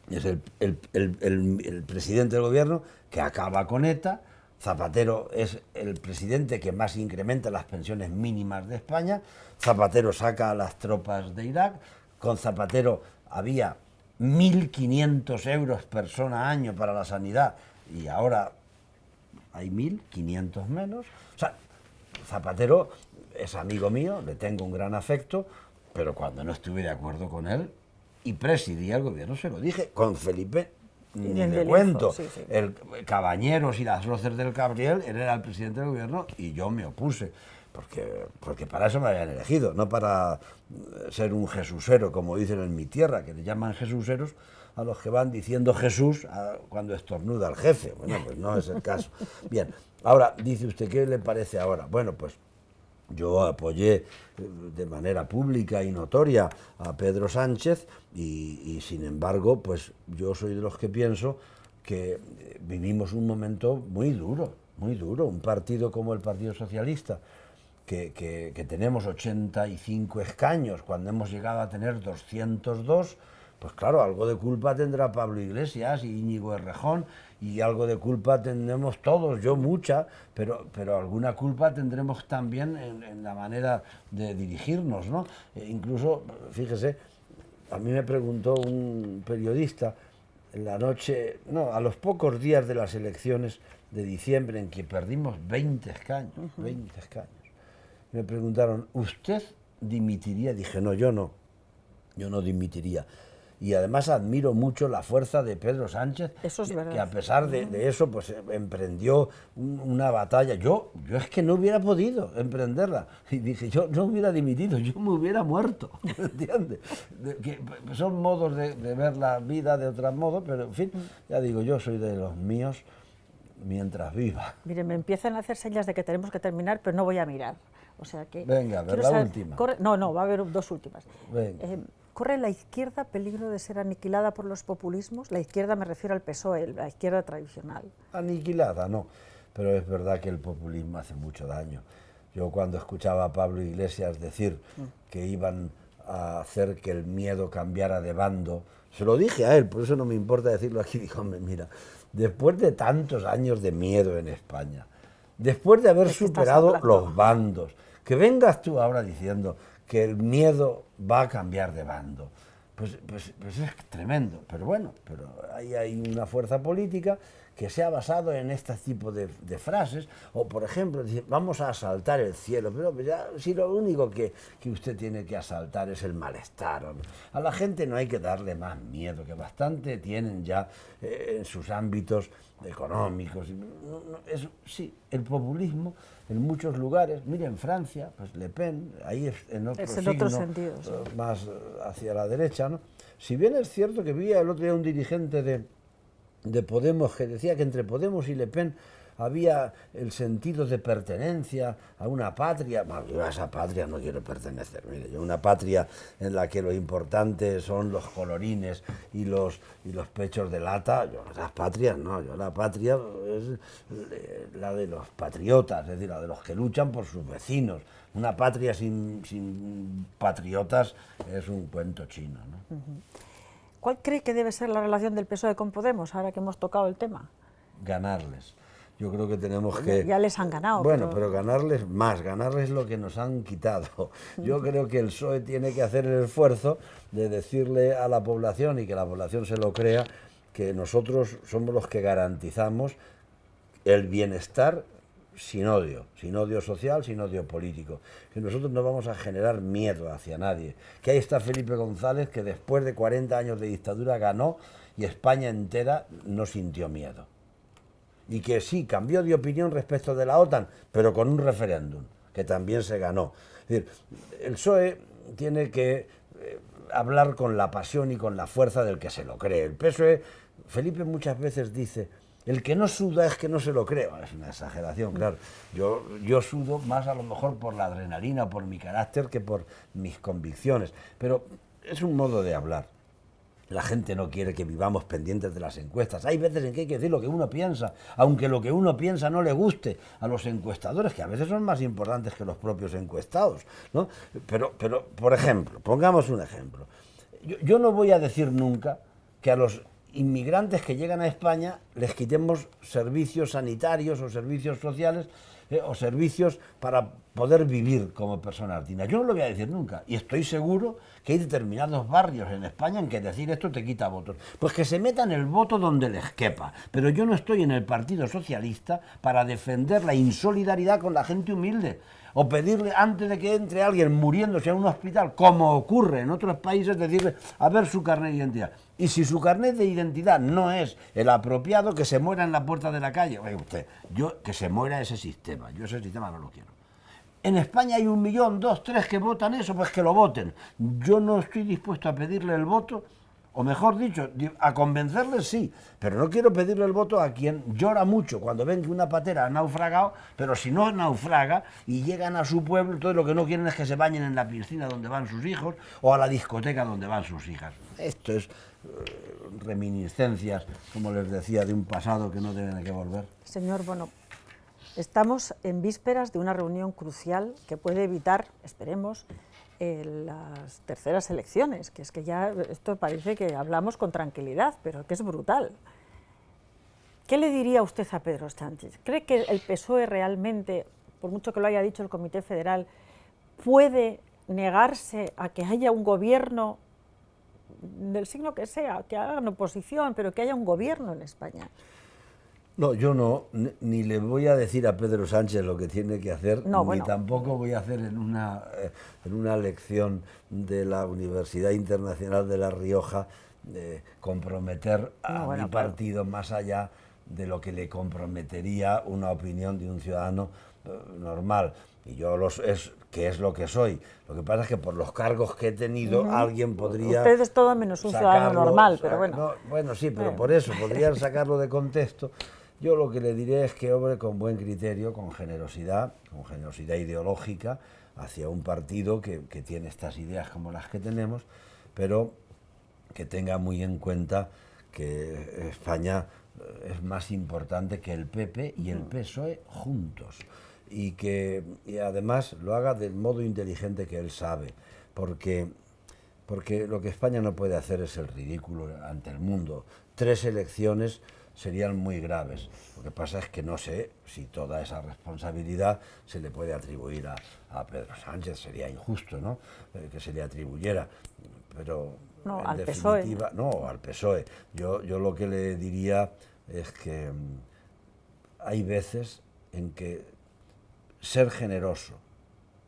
es el presidente del gobierno que acaba con ETA. Zapatero es el presidente que más incrementa las pensiones mínimas de España. Zapatero saca a las tropas de Irak. Con Zapatero había 1.500 euros persona año para la sanidad y ahora hay 1.500 menos. O sea, Zapatero es amigo mío, le tengo un gran afecto, pero cuando no estuve de acuerdo con él y presidía el gobierno se lo dije. Con Felipe ni le cuento. Sí, sí. El Cabañeros y las Roces del Cabriel, él era el presidente del gobierno y yo me opuse. porque para eso me habían elegido, no para ser un jesusero, como dicen en mi tierra, que le llaman jesuseros a los que van diciendo Jesús cuando estornuda el jefe. Bueno, pues no es el caso. Bien, ahora, dice usted, ¿qué le parece ahora? Bueno, pues yo apoyé de manera pública y notoria a Pedro Sánchez y sin embargo, pues yo soy de los que pienso que vivimos un momento muy duro, un partido como el Partido Socialista, que tenemos 85 escaños, cuando hemos llegado a tener 202, pues claro, algo de culpa tendrá Pablo Iglesias y Íñigo Errejón, y algo de culpa tendremos todos, yo mucha, pero alguna culpa tendremos también en la manera de dirigirnos, ¿no? Incluso, fíjese, a mí me preguntó un periodista en la noche, no, a los pocos días de las elecciones de diciembre, en que perdimos 20 escaños, 20 escaños. Me preguntaron, ¿usted dimitiría? Dije, no, yo no dimitiría. Y además admiro mucho la fuerza de Pedro Sánchez, eso es verdad, que a pesar de eso, pues emprendió una batalla. Yo es que no hubiera podido emprenderla. Y dije, yo no hubiera dimitido, yo me hubiera muerto, ¿entiendes? Son modos de ver la vida de otro modo, pero en fin, ya digo, yo soy de los míos mientras viva. Mire, me empiezan a hacer señas de que tenemos que terminar, pero no voy a mirar. O sea que... Venga, a ver, la última. No, va a haber dos últimas. Venga. ¿Corre la izquierda peligro de ser aniquilada por los populismos? La izquierda me refiero al PSOE, la izquierda tradicional. Aniquilada, no. Pero es verdad que el populismo hace mucho daño. Yo cuando escuchaba a Pablo Iglesias decir que iban a hacer que el miedo cambiara de bando, se lo dije a él, por eso no me importa decirlo aquí, dijo, mira, después de tantos años de miedo en España, después de haber superado los bandos, que vengas tú ahora diciendo que el miedo va a cambiar de bando, pues es tremendo, pero bueno, pero hay una fuerza política que se ha basado en este tipo de frases, o por ejemplo, decir, vamos a asaltar el cielo, pero ya, si lo único que usted tiene que asaltar es el malestar, ¿no? A la gente no hay que darle más miedo, que bastante tienen ya en sus ámbitos económicos. Sí, el populismo en muchos lugares, mire en Francia, pues Le Pen, ahí es en otro sentido, sí, más hacia la derecha, ¿no? Si bien es cierto que vi el otro día un dirigente de Podemos que decía que entre Podemos y Le Pen había el sentido de pertenencia a una patria. Bueno, yo a esa patria no quiero pertenecer. Mire, yo una patria en la que lo importante son los colorines y los pechos de lata, yo esas patrias no, yo la patria es la de los patriotas, es decir, la de los que luchan por sus vecinos. Una patria sin patriotas es un cuento chino, ¿no? ¿Cuál cree que debe ser la relación del PSOE con Podemos, ahora que hemos tocado el tema? Ganarles. Yo creo que tenemos que... Ya les han ganado. Bueno, pero ganarles más, ganarles lo que nos han quitado. Yo creo que el PSOE tiene que hacer el esfuerzo de decirle a la población, y que la población se lo crea, que nosotros somos los que garantizamos el bienestar sin odio social, sin odio político, que nosotros no vamos a generar miedo hacia nadie, que ahí está Felipe González, que después de 40 años de dictadura ganó y España entera no sintió miedo, y que sí, cambió de opinión respecto de la OTAN, pero con un referéndum, que también se ganó. Es decir, el PSOE tiene que hablar con la pasión y con la fuerza del que se lo cree. El PSOE, Felipe muchas veces dice, el que no suda es que no se lo cree. Bueno, es una exageración, claro. Yo sudo más a lo mejor por la adrenalina, por mi carácter, que por mis convicciones. Pero es un modo de hablar. La gente no quiere que vivamos pendientes de las encuestas. Hay veces en que hay que decir lo que uno piensa, aunque lo que uno piensa no le guste a los encuestadores, que a veces son más importantes que los propios encuestados, ¿no? Pero por ejemplo, pongamos un ejemplo. Yo no voy a decir nunca que a los inmigrantes que llegan a España les quitemos servicios sanitarios o servicios sociales o servicios para poder vivir como personas dignas. Yo no lo voy a decir nunca, y estoy seguro que hay determinados barrios en España en que decir esto te quita votos. Pues que se metan el voto donde les quepa, pero yo no estoy en el Partido Socialista para defender la insolidaridad con la gente humilde, o pedirle antes de que entre alguien muriéndose en un hospital, como ocurre en otros países, decirle a ver su carnet de identidad. Y si su carnet de identidad no es el apropiado, que se muera en la puerta de la calle. Oye usted, que se muera ese sistema. Yo ese sistema no lo quiero. En España hay 1 millón, 2, 3 que votan eso, pues que lo voten. Yo no estoy dispuesto a pedirle el voto, o mejor dicho, a convencerles sí, pero no quiero pedirle el voto a quien llora mucho cuando ven que una patera ha naufragado, pero si no naufraga y llegan a su pueblo, entonces lo que no quieren es que se bañen en la piscina donde van sus hijos o a la discoteca donde van sus hijas. Esto es reminiscencias, como les decía, de un pasado que no deben que volver. Señor Bono, estamos en vísperas de una reunión crucial que puede evitar, esperemos, las terceras elecciones, que es que ya esto parece que hablamos con tranquilidad, pero que es brutal. ¿Qué le diría usted a Pedro Sánchez? ¿Cree que el PSOE realmente, por mucho que lo haya dicho el Comité Federal, puede negarse a que haya un gobierno del signo que sea, que hagan oposición, pero que haya un gobierno en España? No, yo no, ni le voy a decir a Pedro Sánchez lo que tiene que hacer, ni tampoco voy a hacer en una lección de la Universidad Internacional de La Rioja comprometer a mi partido más allá de lo que le comprometería una opinión de un ciudadano normal. Y yo que es lo que soy. Lo que pasa es que por los cargos que he tenido, alguien podría... Usted es todo menos un ciudadano normal, pero bueno. No, bueno, sí, pero por eso, podrían sacarlo de contexto. Yo lo que le diré es que obre con buen criterio, con generosidad ideológica, hacia un partido que tiene estas ideas como las que tenemos, pero que tenga muy en cuenta que España es más importante que el PP y el PSOE juntos, y además lo haga del modo inteligente que él sabe, porque lo que España no puede hacer es el ridículo ante el mundo. 3 elecciones serían muy graves. Lo que pasa es que no sé si toda esa responsabilidad se le puede atribuir a Pedro Sánchez. Sería injusto, ¿no?, que se le atribuyera, pero no, en al definitiva, PSOE. No, al PSOE. Yo lo que le diría es que hay veces en que ser generoso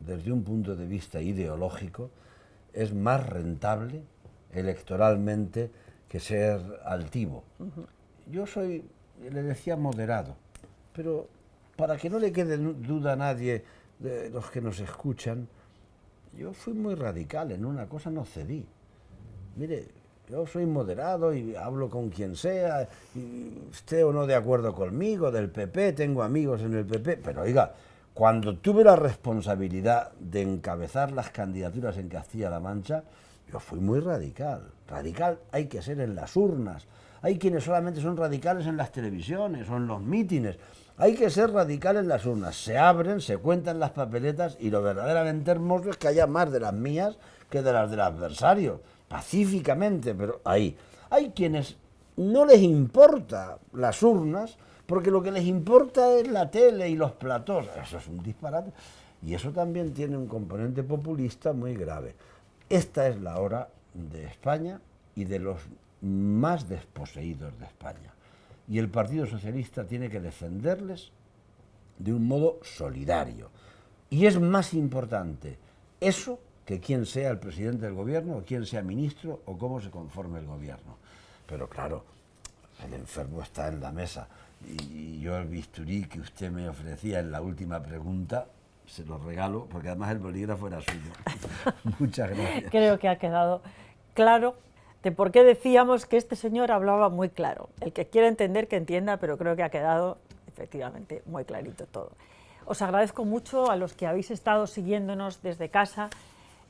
desde un punto de vista ideológico es más rentable electoralmente que ser altivo. Yo soy, le decía, moderado, pero para que no le quede duda a nadie de los que nos escuchan, yo fui muy radical, en una cosa no cedí. Mire, yo soy moderado y hablo con quien sea, y esté o no de acuerdo conmigo, del PP, tengo amigos en el PP, pero oiga, cuando tuve la responsabilidad de encabezar las candidaturas en Castilla-La Mancha, yo fui muy radical. Radical hay que ser en las urnas. Hay quienes solamente son radicales en las televisiones o en los mítines. Hay que ser radical en las urnas. Se abren, se cuentan las papeletas y lo verdaderamente hermoso es que haya más de las mías que de las del adversario. Pacíficamente, pero ahí. Hay quienes no les importa las urnas porque lo que les importa es la tele y los platós. Eso es un disparate. Y eso también tiene un componente populista muy grave. Esta es la hora de España y de los más desposeídos de España. Y el Partido Socialista tiene que defenderles de un modo solidario. Y es más importante eso que quién sea el presidente del gobierno, o quién sea ministro, o cómo se conforme el gobierno. Pero claro, el enfermo está en la mesa. Y yo el bisturí que usted me ofrecía en la última pregunta, se lo regalo, porque además el bolígrafo era suyo. Muchas gracias. Creo que ha quedado claro de por qué decíamos que este señor hablaba muy claro. El que quiera entender, que entienda, pero creo que ha quedado efectivamente muy clarito todo. Os agradezco mucho a los que habéis estado siguiéndonos desde casa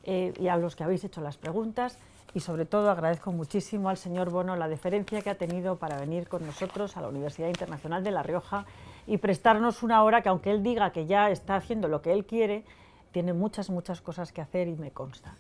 y a los que habéis hecho las preguntas, y sobre todo agradezco muchísimo al señor Bono la deferencia que ha tenido para venir con nosotros a la Universidad Internacional de La Rioja y prestarnos una hora que, aunque él diga que ya está haciendo lo que él quiere, tiene muchas cosas que hacer y me consta.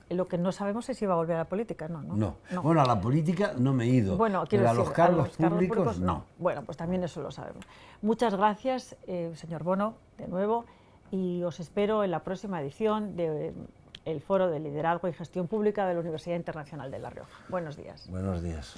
Lo que no sabemos es si va a volver a la política, No. Bueno, a la política no me he ido, bueno, pero a los cargos públicos no. Bueno, pues también eso lo sabemos. Muchas gracias, señor Bono, de nuevo, y os espero en la próxima edición del Foro de Liderazgo y Gestión Pública de la Universidad Internacional de La Rioja. Buenos días. Buenos días.